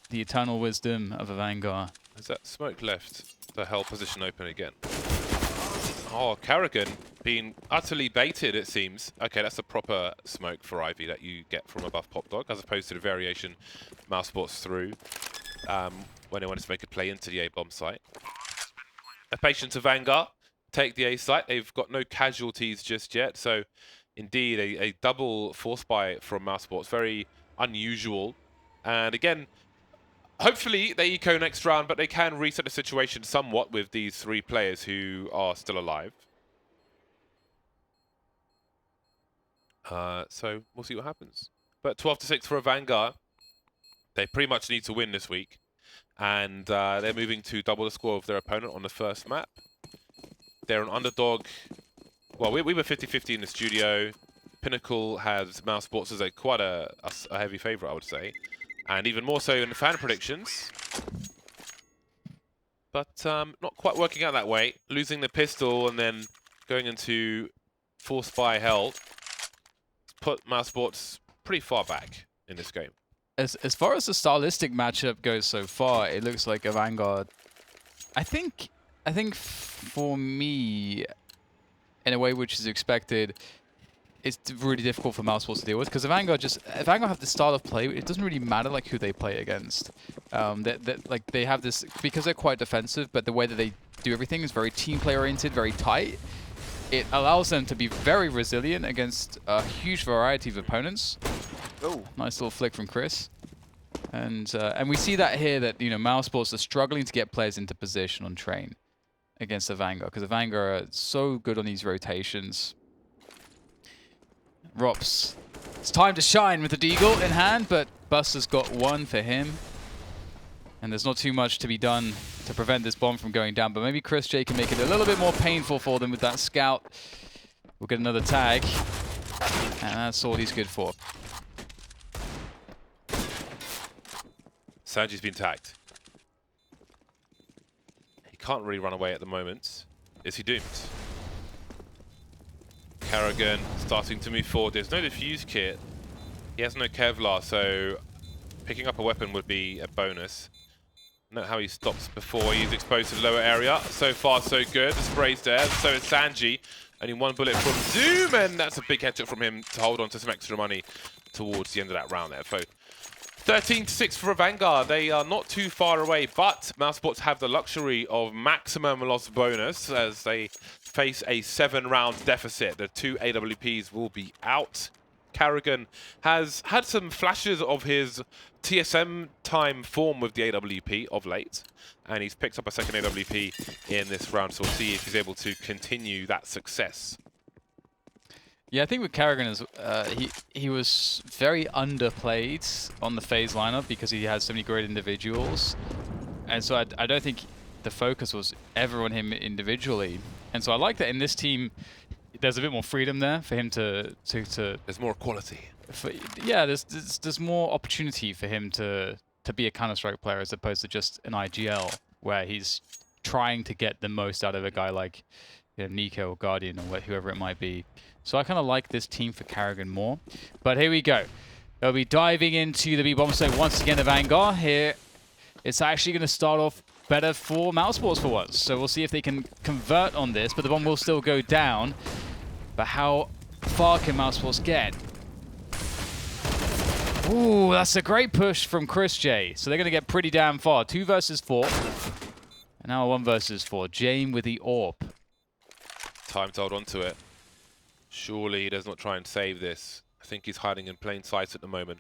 the eternal wisdom of Avangar. Has that smoke left the hell position open again? Oh, Carrigan being utterly baited, it seems. Okay, that's a proper smoke for Ivy that you get from above Pop Dog, as opposed to the variation Mousesports threw when they wanted to make a play into the A-bomb site. A patient of Avangar take the A site. They've got no casualties just yet, so indeed a double force buy from Mousesports. Very unusual. And again, hopefully they eco next round, but they can reset the situation somewhat with these 3 players who are still alive. So we'll see what happens. But 12-6 for Avangar. They pretty much need to win this week. And they're moving to double the score of their opponent on the first map. They're an underdog. Well, we were 50-50 in the studio. Pinnacle has Mousesports as quite a heavy favourite, I would say. And even more so in the fan predictions. But not quite working out that way. Losing the pistol and then going into force buy hell put Mousesports pretty far back in this game. As far as the stylistic matchup goes so far, it looks like Avangar. I think for me, in a way which is expected, it's really difficult for Mousesports to deal with, because Avangar have the style of play. It doesn't really matter like who they play against. Like they have this, because they're quite defensive, but the way that they do everything is very team play oriented, very tight. it allows them to be very resilient against a huge variety of opponents. Oh, Nice little flick from Chris. And we see that here that, you know, Mousesports are struggling to get players into position on train against Avangar, because Avangar are so good on these rotations. Rops, it's time to shine with the Deagle in hand, but Buster's got one for him. And there's not too much to be done to prevent this bomb from going down, but maybe Chris J can make it a little bit more painful for them with that scout. We'll get another tag, and that's all he's good for. Sanji's been tagged. He can't really run away at the moment. Is he doomed? Karrigan starting to move forward. There's no defuse kit. He has no Kevlar, so picking up a weapon would be a bonus. Note how he stops before he's exposed to the lower area. So far, so good. The spray's there. So is Sanji. Only one bullet from Zoom, and that's a big headshot from him to hold on to some extra money towards the end of that round there. So 13-6 for Avangar. They are not too far away, but Mousesports have the luxury of maximum loss bonus as they face a 7-round deficit. The 2 AWPs will be out. Karrigan has had some flashes of his TSM time form with the AWP of late, and he's picked up a second AWP in this round, so we'll see if he's able to continue that success. Yeah, I think with Karrigan, he was very underplayed on the FaZe lineup because he had so many great individuals, and so I don't think the focus was ever on him individually. And so I like that in this team, there's a bit more freedom there for him to There's more quality. yeah, there's more opportunity for him to be a Counter-Strike player as opposed to just an IGL where he's trying to get the most out of a guy like, you know, Nico or Guardian or whoever it might be. So I kind of like this team for Karrigan more. But here we go. They'll be diving into the B-bomb site once again of Avangar. Here, it's actually going to start off better for Mousesports for once. So we'll see if they can convert on this, but the bomb will still go down. But how far can Mousesports get? Ooh, that's a great push from Chris J. So they're going to get pretty damn far. 2 versus 4. And now 1 versus 4. Jame with the AWP. Time to hold on to it. Surely he does not try and save this. I think he's hiding in plain sight at the moment.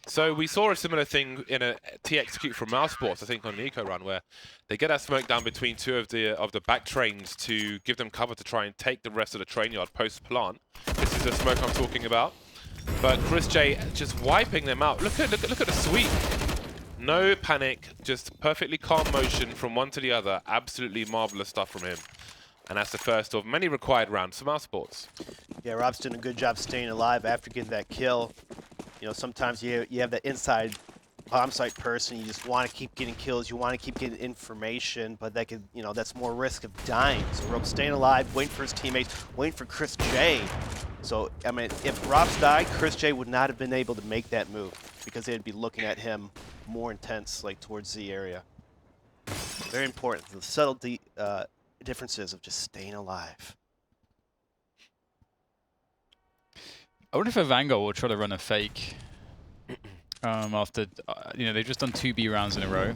So we saw a similar thing in a T-Execute from Mousesports, I think on the Eco run, where they get that smoke down between 2 of the back trains to give them cover to try and take the rest of the train yard post-plant. This is the smoke I'm talking about. But Chris J just wiping them out. Look at the sweep. No panic, just perfectly calm motion from one to the other. Absolutely marvelous stuff from him. And that's the first of many required rounds for Mousesports. yeah, Rob's doing a good job staying alive after getting that kill. You know, sometimes you have that inside bomb site person. You just want to keep getting kills. You want to keep getting information, but that could, you know, that's more risk of dying. So Rob's staying alive, waiting for his teammates, waiting for Chris J. So, I mean, if Rob's died, Chris J would not have been able to make that move because they'd be looking at him more intense, like towards the area. Very important. The subtle differences of just staying alive. I wonder if Avangar will try to run a fake after, you know, they've just done 2 B rounds in a row.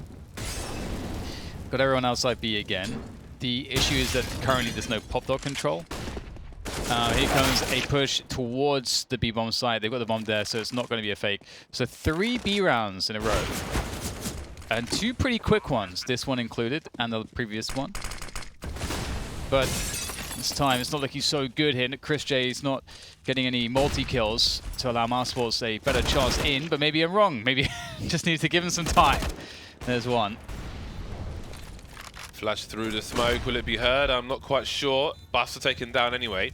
Got everyone outside B again. The issue is that currently there's no pop dot control. Here comes a push towards the B bomb site. They've got the bomb there, so it's not going to be a fake. So 3 B rounds in a row. And 2 pretty quick ones, this one included, and the previous one. But this time, it's not looking so good here. Chris J is not getting any multi-kills to allow Mousesports a better chance in, but maybe I'm wrong. Maybe just need to give him some time. There's one. Flash through the smoke. Will it be heard? I'm not quite sure. Buster taken down anyway.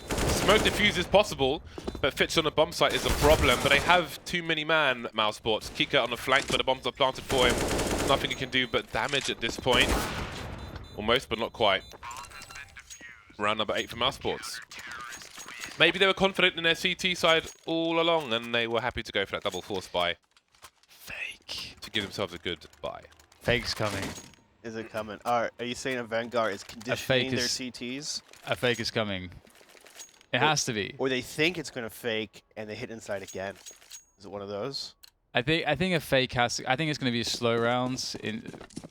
Smoke defuse is possible, but Fitch on the bomb site is a problem. But they have too many man, Mousesports. Kika on the flank, but the bombs are planted for him. Nothing he can do but damage at this point. Almost, but not quite. Round number 8 for Mousesports. Maybe they were confident in their CT side all along, and they were happy to go for that double force buy. Fake. To give themselves a good buy. Fake's coming. Is it coming? Are you saying Avangar is conditioning their CTs? A fake is coming. It has to be. Or they think it's going to fake and they hit inside again. Is it one of those? I think a fake has to, I think it's going to be slow rounds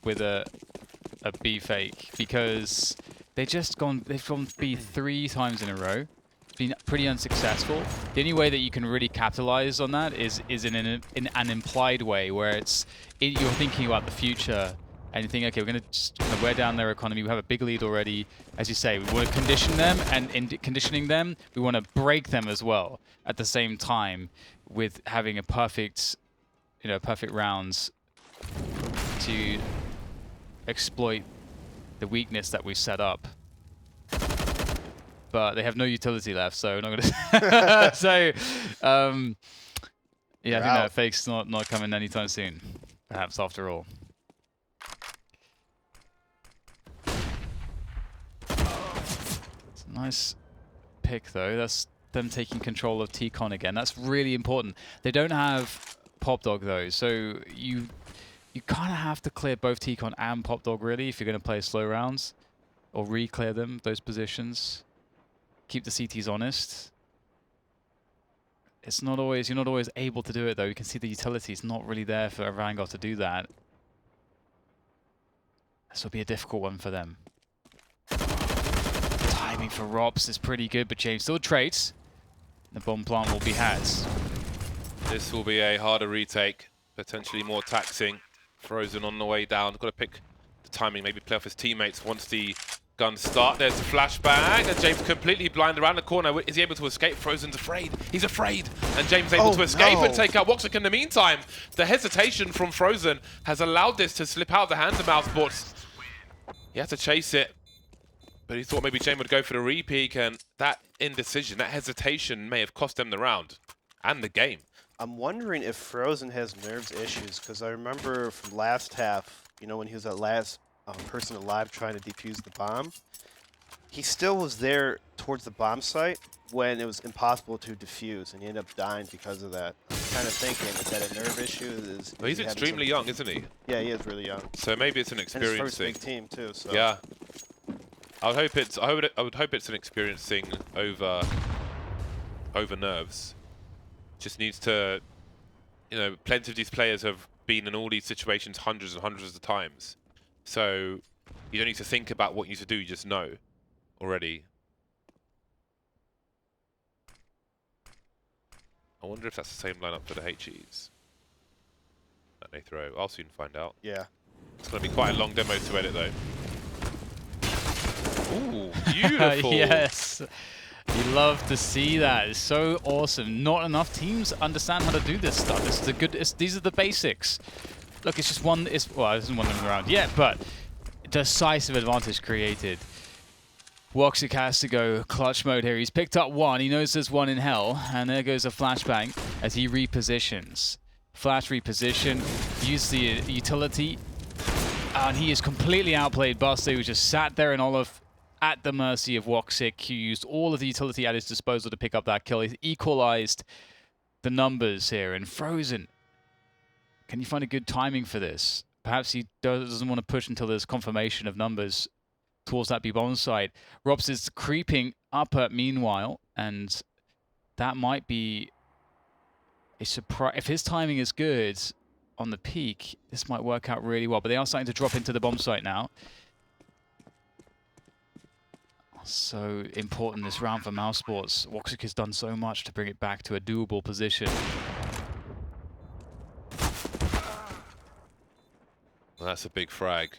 with a B fake, because they've gone B 3 times in a row. It's been pretty unsuccessful. The only way that you can really capitalize on that is in an implied way, where you're thinking about the future and you think, okay, we're going to just kind of wear down their economy. We have a big lead already. As you say, we want to condition them, and in conditioning them, we want to break them as well at the same time, with having a perfect rounds to exploit the weakness that we set up. But they have no utility left, so I'm not gonna. So, yeah, I think that fake's not coming anytime soon. Perhaps after all. It's a nice pick though. That's them taking control of T-Con again. That's really important. They don't have Pop Dog though, so you kind of have to clear both T-Con and Pop Dog really if you're going to play slow rounds, or re-clear them, those positions. Keep the CTs honest. You're not always able to do it though. You can see the utility is not really there for Avangar to do that. This will be a difficult one for them. The timing for Rops is pretty good, but James still trades. The bomb plant will be had. This will be a harder retake, potentially more taxing. Frozen on the way down. Got to pick the timing, maybe play off his teammates once the guns start. There's the flashbang, and James completely blind around the corner. Is he able to escape? Frozen's afraid. He's afraid, and James able to escape and take out Woxic in the meantime. The hesitation from Frozen has allowed this to slip out of the hands of Mousesports. He had to chase it, but he thought maybe James would go for the re-peek, and that indecision, that hesitation may have cost them the round and the game. I'm wondering if Frozen has nerves issues, because I remember from last half, you know, when he was that last person alive trying to defuse the bomb, he still was there towards the bomb site when it was impossible to defuse, and he ended up dying because of that. I'm kind of thinking, is that a nerve issue? Well, he's extremely young, isn't he? Yeah, he is really young. So maybe it's an experience and his first thing. big team too. So. Yeah. I would hope it's an experience thing over nerves. Just needs to, you know, plenty of these players have been in all these situations hundreds and hundreds of times. So you don't need to think about what you need to do, you just know already. I wonder if that's the same lineup for the HEs that they throw. I'll soon find out. Yeah. It's going to be quite a long demo to edit though. Ooh, beautiful. Yes. You love to see that. It's so awesome. Not enough teams understand how to do this stuff. These are the basics. Look, it's just one. Well, it isn't one of them around yet, but decisive advantage created. Woxic has to go clutch mode here. He's picked up one. He knows there's one in hell, and there goes a flashbang as he repositions. Flash reposition. Use the utility, and he is completely outplayed. Buster, who just sat there in Olive at the mercy of Woxic, who used all of the utility at his disposal to pick up that kill. He's equalized the numbers here. And Frozen, can you find a good timing for this? Perhaps he doesn't want to push until there's confirmation of numbers towards that B-bomb site. Rops is creeping up meanwhile, and that might be a surprise. If his timing is good on the peak, this might work out really well. But they are starting to drop into the bomb site now. So important this round for Mousesports. Woxic has done so much to bring it back to a doable position. Well, that's a big frag.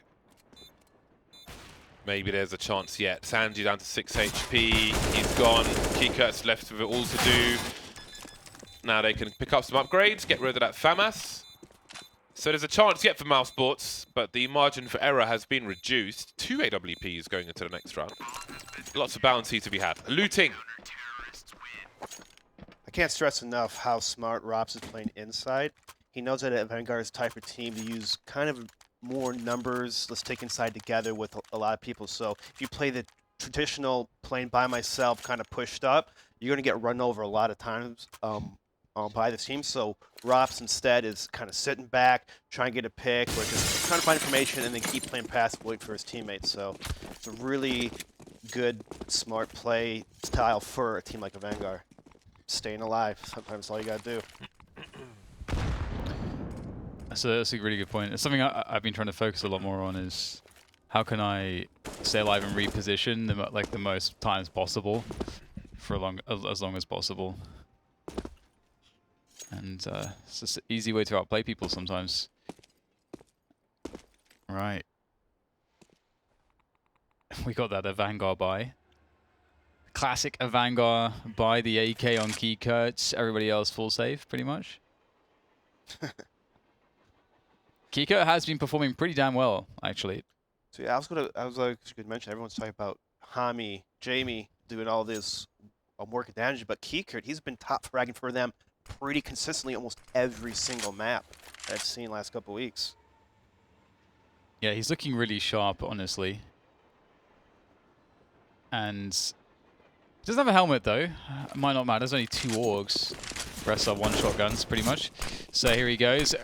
Maybe there's a chance yet. Sanji down to 6 HP. He's gone. Keykurt's left with it all to do. Now they can pick up some upgrades, get rid of that FAMAS. So there's a chance yet for Mousesports, but the margin for error has been reduced. 2 AWPs going into the next round. Lots of bounty to be had. Looting. I can't stress enough how smart Rops is playing inside. He knows that Avangar is the type of team to use kind of more numbers. Let's take inside together with a lot of people. So if you play the traditional playing by myself, kind of pushed up, you're going to get run over a lot of times by the team. So Rops instead is kind of sitting back, trying to get a pick, or just trying to find information and then keep playing passive, wait for his teammates. So it's a really good, smart play style for a team like Avangar. Staying alive, sometimes all you got to do. So that's a really good point. It's something I've been trying to focus a lot more on is how can I stay alive and reposition like the most times possible for as long as possible. And it's just an easy way to outplay people sometimes. Right. We got that Avangar buy. Classic Avangar buy, the AK on key Kurtz. Everybody else full save, pretty much. Kiko has been performing pretty damn well, actually. So yeah, I was like, you could mention everyone's talking about Hami, Jamie doing all this work advantage, but Kikert, he's been top fragging for them pretty consistently almost every single map that I've seen last couple weeks. Yeah, he's looking really sharp, honestly. And he doesn't have a helmet, though. Might not matter. There's only 2 orgs. The rest are one-shot guns, pretty much. So here he goes.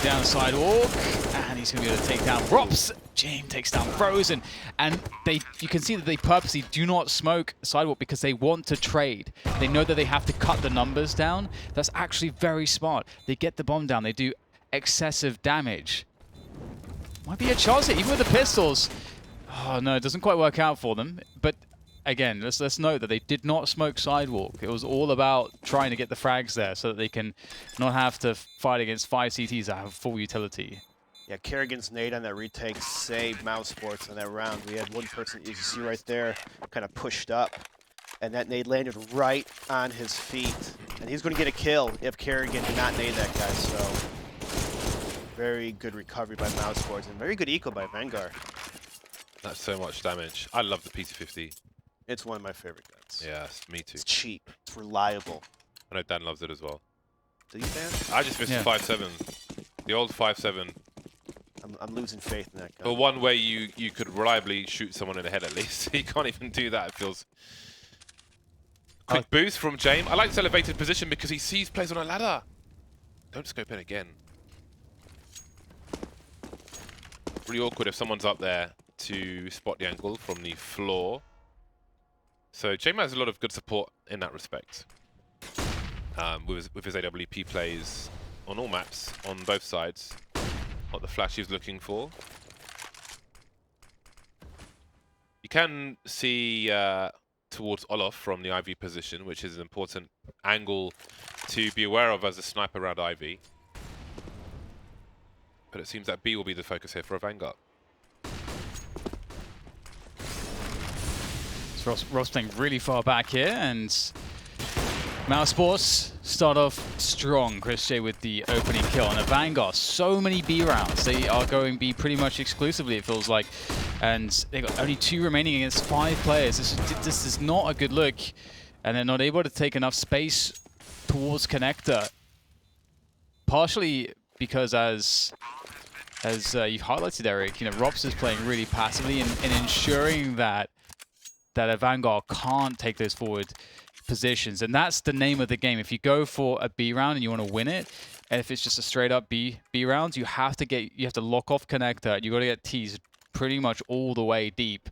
Down sidewalk. And he's going to be able to take down Rops. James takes down Frozen. And you can see that they purposely do not smoke sidewalk because they want to trade. They know that they have to cut the numbers down. That's actually very smart. They get the bomb down. They do excessive damage. Might be a chance here, even with the pistols. Oh no, it doesn't quite work out for them. But again, let's note that they did not smoke sidewalk. It was all about trying to get the frags there so that they can not have to fight against 5 CTs that have full utility. Yeah, Kerrigan's nade on that retake saved Mousesports on that round. We had one person, you can see right there, kind of pushed up. And that nade landed right on his feet. And he's going to get a kill if Kerrigan did not nade that guy. So very good recovery by Mousesports and very good eco by Avangar. That's so much damage. I love the PC-50. It's one of my favorite guns. Yes, me too. It's cheap. It's reliable. I know Dan loves it as well. Do you, Dan? I just missed the 5.7. The old 5.7. I'm losing faith in that gun. The one where you could reliably shoot someone in the head at least. You can't even do that, it feels. Quick boost from James. I like this elevated position because he sees players on a ladder. Don't scope in again. Really awkward if someone's up there to spot the angle from the floor. So James has a lot of good support in that respect. With his AWP plays on all maps, on both sides. Not the flash he's looking for. You can see towards Olof from the IV position, which is an important angle to be aware of as a sniper around IV. But it seems that B will be the focus here for Avangar. So Ross playing really far back here, and Mousesports start off strong. Chris J with the opening kill. And Avangar, so many B rounds. They are going B pretty much exclusively, it feels like. And they've got only 2 remaining against 5 players. This is not a good look. And they're not able to take enough space towards connector. Partially because as you've highlighted, Eric, you know, Rops is playing really passively and ensuring that Avangar can't take those forward positions, and that's the name of the game. If you go for a B round and you want to win it, and if it's just a straight up B rounds, you have to lock off connector. You got to get teased pretty much all the way deep,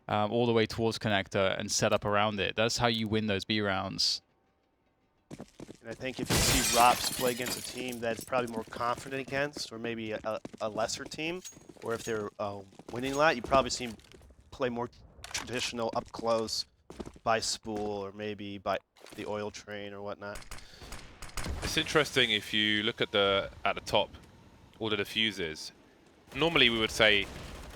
all the way towards connector, and set up around it. That's how you win those B rounds. And I think if you see Rops play against a team that's probably more confident against, or maybe a lesser team, or if they're winning a lot, you probably see him play more traditional up close by spool, or maybe by the oil train or whatnot. It's interesting if you look at the top, all the diffuses. Normally we would say,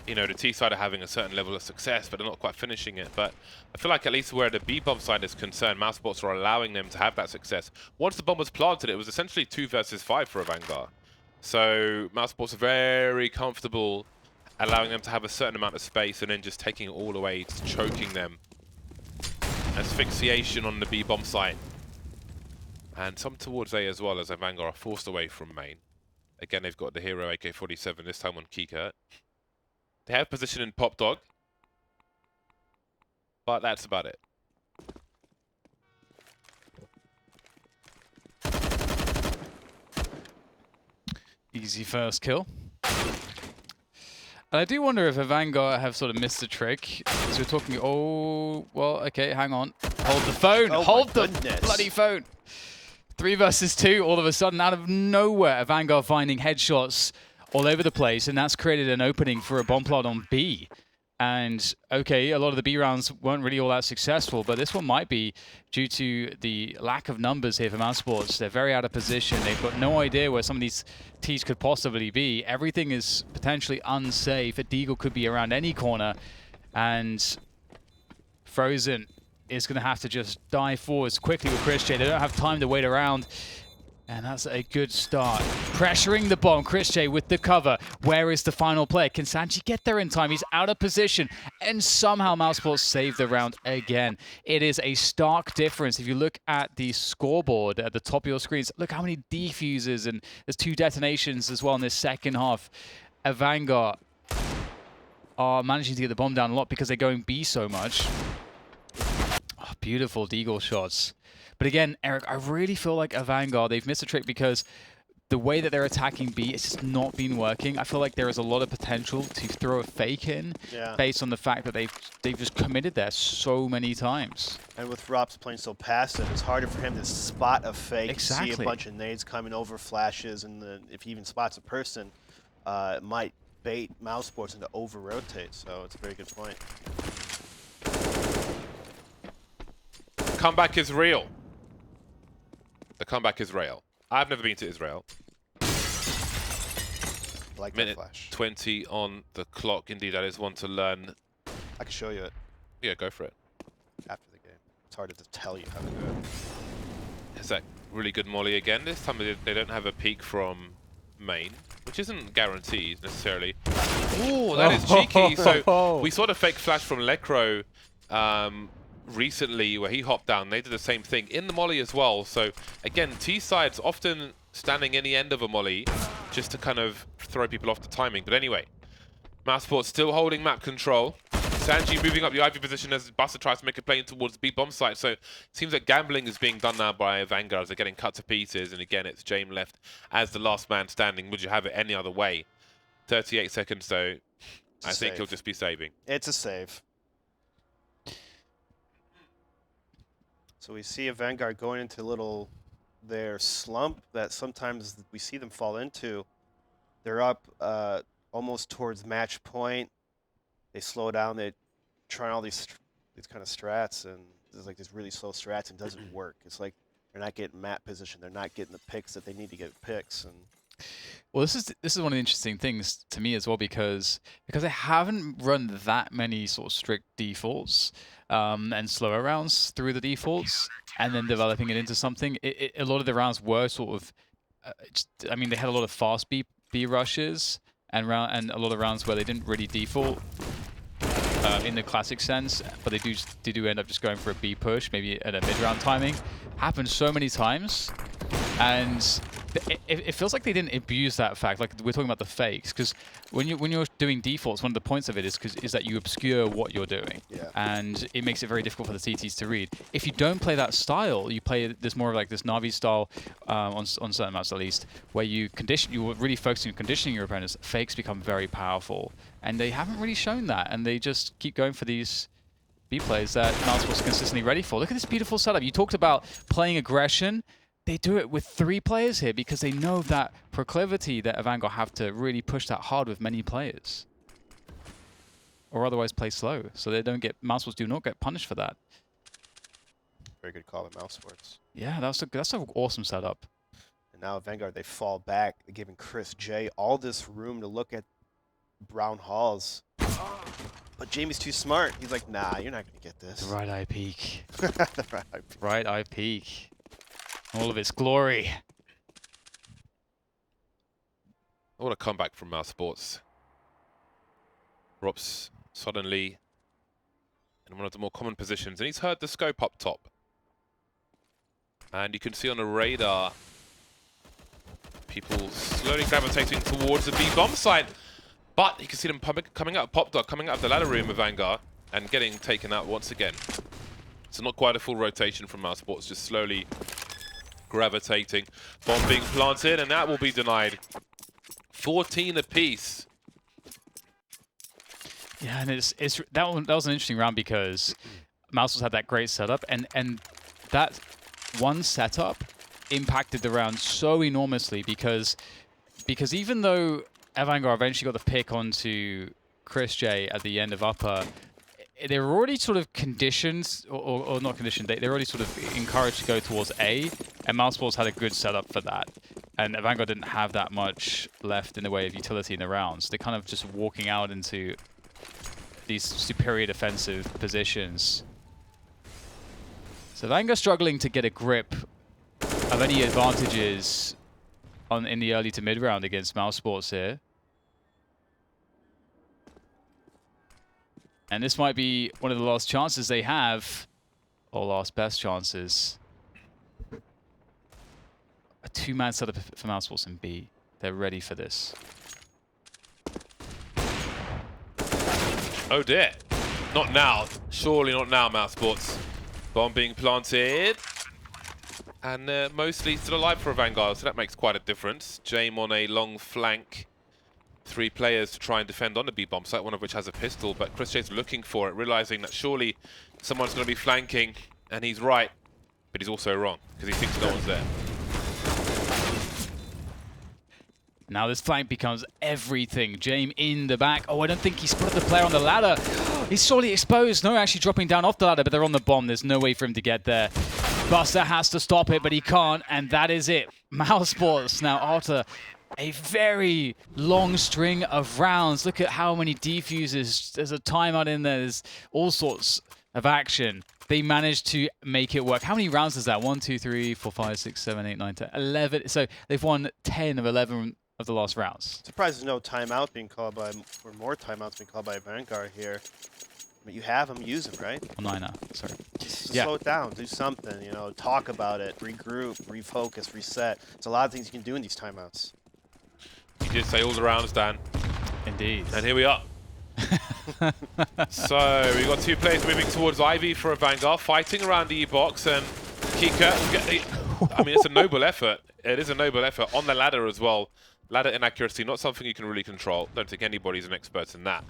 you know, the T side are having a certain level of success, but they're not quite finishing it. But I feel like at least where the B bomb side is concerned, Mousesports are allowing them to have that success. Once the bomb was planted, it was essentially 2 versus 5 for Avangar. So Mousesports are very comfortable allowing them to have a certain amount of space and then just taking it all away, choking them. Asphyxiation on the B bomb site. And some towards A as well, as Avangar are forced away from main. Again, they've got the hero AK-47, this time on Kikert. They have position in Pop Dog. But that's about it. Easy first kill. And I do wonder if Avangar have sort of missed the trick. So we're talking, oh, well, okay, hang on. Hold the phone. Oh, hold the bloody phone. 3 versus 2, all of a sudden, out of nowhere, Avangar finding headshots all over the place, and that's created an opening for a bomb plot on B. And okay, a lot of the B rounds weren't really all that successful, but this one might be due to the lack of numbers here for Mousesports. They're very out of position. They've got no idea where some of these Ts could possibly be. Everything is potentially unsafe. A Deagle could be around any corner, and Frozen is going to have to just dive forwards quickly with Chris J. They don't have time to wait around. And that's a good start. Pressuring the bomb. Chris J with the cover. Where is the final play? Can Sanji get there in time? He's out of position. And somehow Mousesports saved the round again. It is a stark difference. If you look at the scoreboard at the top of your screens, look how many defuses, and there's 2 detonations as well in this second half. Avangar are managing to get the bomb down a lot because they're going B so much. Oh, beautiful Deagle shots. But again, Eric, I really feel like Avangar, they've missed a trick because the way that they're attacking B, it's just not been working. I feel like there is a lot of potential to throw a fake in based on the fact that they've just committed there so many times. And with Rops playing so passive, it's harder for him to spot a fake, Exactly. see a bunch of nades coming over, flashes, and then if he even spots a person, it might bait Mousesports into over-rotate, so it's a very good point. Comeback is real. The comeback is real. I've never been to Israel. Like Minute that flash. 20 on the clock. Indeed, that is one to learn. I can show you it Yeah, go for it. after the game. It's harder to tell you how to do it. Is that really good molly again? This time they don't have a peek from main, which isn't guaranteed necessarily. Oh, that is cheeky. So we saw the fake flash from Lecro recently where he hopped down. They did the same thing in the molly as well. So again, T sides often standing in the end of a molly just to kind of throw people off the timing. But anyway, Mousesports still holding map control. Sanji moving up the IV position as Buster tries to make a play in towards the B bomb site. So it seems like gambling is being done now by Avangar as they're getting cut to pieces. And again, it's James left as the last man standing. Would you have it any other way? 38 seconds though. I think he'll just be saving. It's a save. So we see Avangar going into their slump that sometimes we see them fall into. They're up almost towards match point. They slow down. They try all these kind of strats, and there's like these really slow strats, and it doesn't work. It's like they're not getting map position. They're not getting the picks that they need to get picks. And well, this is one of the interesting things to me as well because they haven't run that many sort of strict defaults and slower rounds through the defaults and then developing it into something. A lot of the rounds were sort of, I mean, they had a lot of fast B rushes and a lot of rounds where they didn't really default in the classic sense, but they do end up just going for a B push, maybe at a mid-round timing. Happened so many times, and it feels like they didn't abuse that fact. Like we're talking about the fakes, because when you're doing defaults, one of the points of it is that you obscure what you're doing, and it makes it very difficult for the CTs to read. If you don't play that style, you play this more of like this Navi style on certain maps at least, where you're really focusing on conditioning your opponents. Fakes become very powerful, and they haven't really shown that, and they just keep going for these B plays that Mousesports are consistently ready for. Look at this beautiful setup. You talked about playing aggression. They do it with 3 players here because they know that proclivity that Avangar have to really push that hard with many players, or otherwise play slow, so they don't get Mousesports do not get punished for that. very good call at Mousesports. Yeah, that's an awesome setup. And now Avangar, they fall back, they're giving Chris J all this room to look at Brown Halls. But Jamie's too smart. He's like, nah, you're not going to get this. The right eye peak. The right eye peek. Right eye peak. All of its glory. What a comeback from Mousesports. Rops suddenly in one of the more common positions, and he's heard the scope up top. And you can see on the radar people slowly gravitating towards the B bomb site. But you can see them coming out of Pop Dog, coming out of the ladder room of Avangar, and getting taken out once again. So not quite a full rotation from Mousesports, just slowly gravitating. Bomb being planted, and that will be denied. 14 apiece. Yeah, and that was an interesting round because Mousesports had that great setup, and that one setup impacted the round so enormously because even though Avangar eventually got the pick onto Chris J at the end of upper, they were already sort of conditioned, or not conditioned, they were already sort of encouraged to go towards A, and Mousesports had a good setup for that. And Avangar didn't have that much left in the way of utility in the rounds. They're kind of just walking out into these superior defensive positions. So Avangar struggling to get a grip of any advantages in the early to mid round against Mousesports here. And this might be one of the last chances they have, or last best chances. A two-man setup for Mousesports in B. They're ready for this. Oh dear. Not now. Surely not now, Mousesports. Bomb being planted. And mostly still alive for Avangar, so that makes quite a difference. Jame on a long flank. 3 players to try and defend on the B bomb site, one of which has a pistol, but Chris J's looking for it, realizing that surely someone's going to be flanking, and he's right, but he's also wrong, because he thinks no one's there. Now this flank becomes everything. Jame in the back. Oh, I don't think he spotted the player on the ladder. He's sorely exposed. No, actually dropping down off the ladder, but they're on the bomb. There's no way for him to get there. Buster has to stop it, but he can't, and that is it. Mousesports now after a very long string of rounds. Look at how many defuses. There's a timeout in there. There's all sorts of action. They managed to make it work. How many rounds is that? 1, 2, 3, 4, 5, 6, 7, 8, 9, 10, 11. So they've won 10 of 11 of the last rounds. Surprised there's no timeout being called by, or more timeouts being called by Avangar here. But you have them, use them, right? Oh, 9 now. Sorry. Just slow it down, do something, you know, talk about it, regroup, refocus, reset. There's a lot of things you can do in these timeouts. You did say all the rounds, Dan. Indeed. And here we are. So we've got 2 players moving towards Ivy for Avangar, fighting around the E-box, and Kika will get the... I mean, it's a noble effort. It is a noble effort on the ladder as well. Ladder inaccuracy, not something you can really control. Don't think anybody's an expert in that.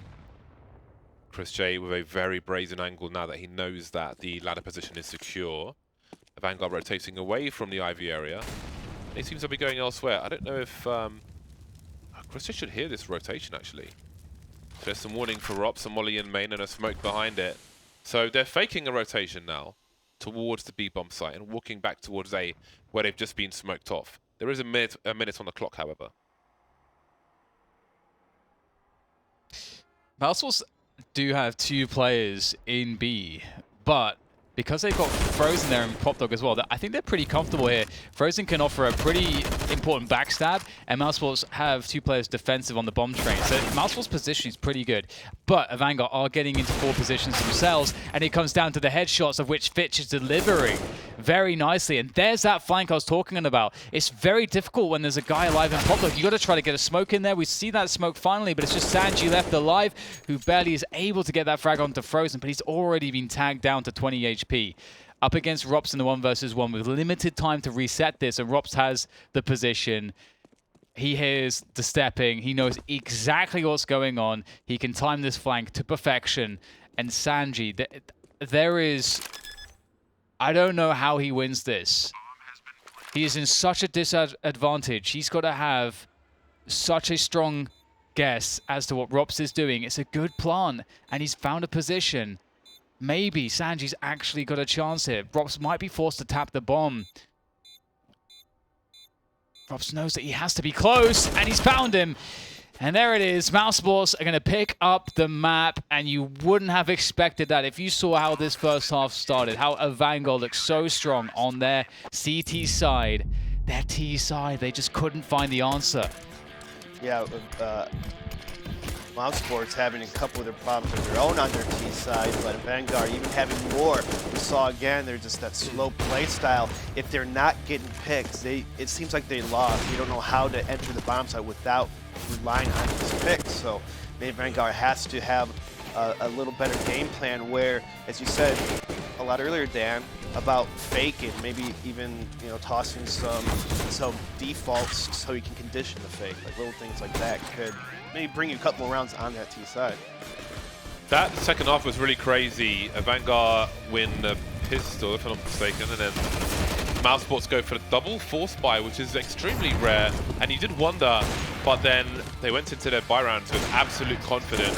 Chris J with a very brazen angle now that he knows that the ladder position is secure. Avangar rotating away from the Ivy area. He seems to be going elsewhere. I don't know if... Chris J should hear this rotation, actually. There's some warning for Rob, some molly in main, and a smoke behind it. So they're faking a rotation now towards the B-bomb site and walking back towards A, where they've just been smoked off. There is a minute on the clock, however. Mousesports do have 2 players in B, but because they've got Frozen there and Pop Dog as well, I think they're pretty comfortable here. Frozen can offer a pretty important backstab, and Mousesports have 2 players defensive on the bomb train. So Mousesports' position is pretty good, but Avangar are getting into 4 positions themselves, and it comes down to the headshots, of which Fitch is delivering very nicely. And there's that flank I was talking about. It's very difficult when there's a guy alive in Pop Dog. You got to try to get a smoke in there. We see that smoke finally, but it's just Sanji left alive, who barely is able to get that frag onto Frozen, but he's already been tagged down to 20 HP. Up against Rops in the 1 versus 1 with limited time to reset this, and Rops has the position. He hears the stepping. He knows exactly what's going on. He can time this flank to perfection. And Sanji, there is... I don't know how he wins this. He is in such a disadvantage. He's got to have such a strong guess as to what Rops is doing. It's a good plan, and he's found a position. Maybe Sanji's actually got a chance here. Rops might be forced to tap the bomb. Rops knows that he has to be close, and he's found him. And there it is. Mousesports are going to pick up the map, and you wouldn't have expected that if you saw how this first half started, how Avangar looked so strong on their CT side. Their T side, they just couldn't find the answer. Yeah, Mousesports having a couple of their problems of their own on their T side, but Avangar even having more. We saw again, they're just that slow play style. If they're not getting picks, it seems like they lost. They don't know how to enter the bomb site without relying on these picks. So maybe Avangar has to have a little better game plan where, as you said a lot earlier, Dan, about faking, maybe even tossing some defaults so you can condition the fake, like little things like that could maybe bring you a couple of rounds on that T side. That second half was really crazy. Avangar win the pistol, if I'm not mistaken, and then Mousesports go for the double force buy, which is extremely rare. And you did wonder, but then they went into their buy rounds with absolute confidence.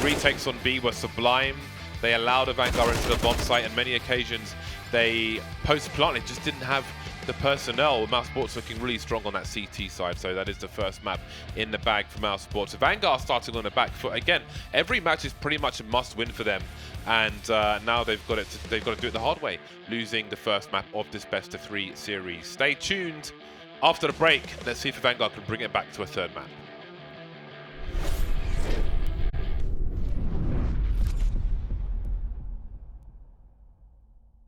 retakes on B were sublime. They allowed Avangar into the bomb site, and many occasions they post-plant. It just didn't have the personnel. Mousesports looking really strong on that CT side, so that is the first map in the bag for Mousesports. Avangar starting on the back foot again. Every match is pretty much a must-win for them, and now they've got to do it the hard way, losing the first map of this best-of-3 series. Stay tuned. After the break, let's see if Avangar can bring it back to a third map.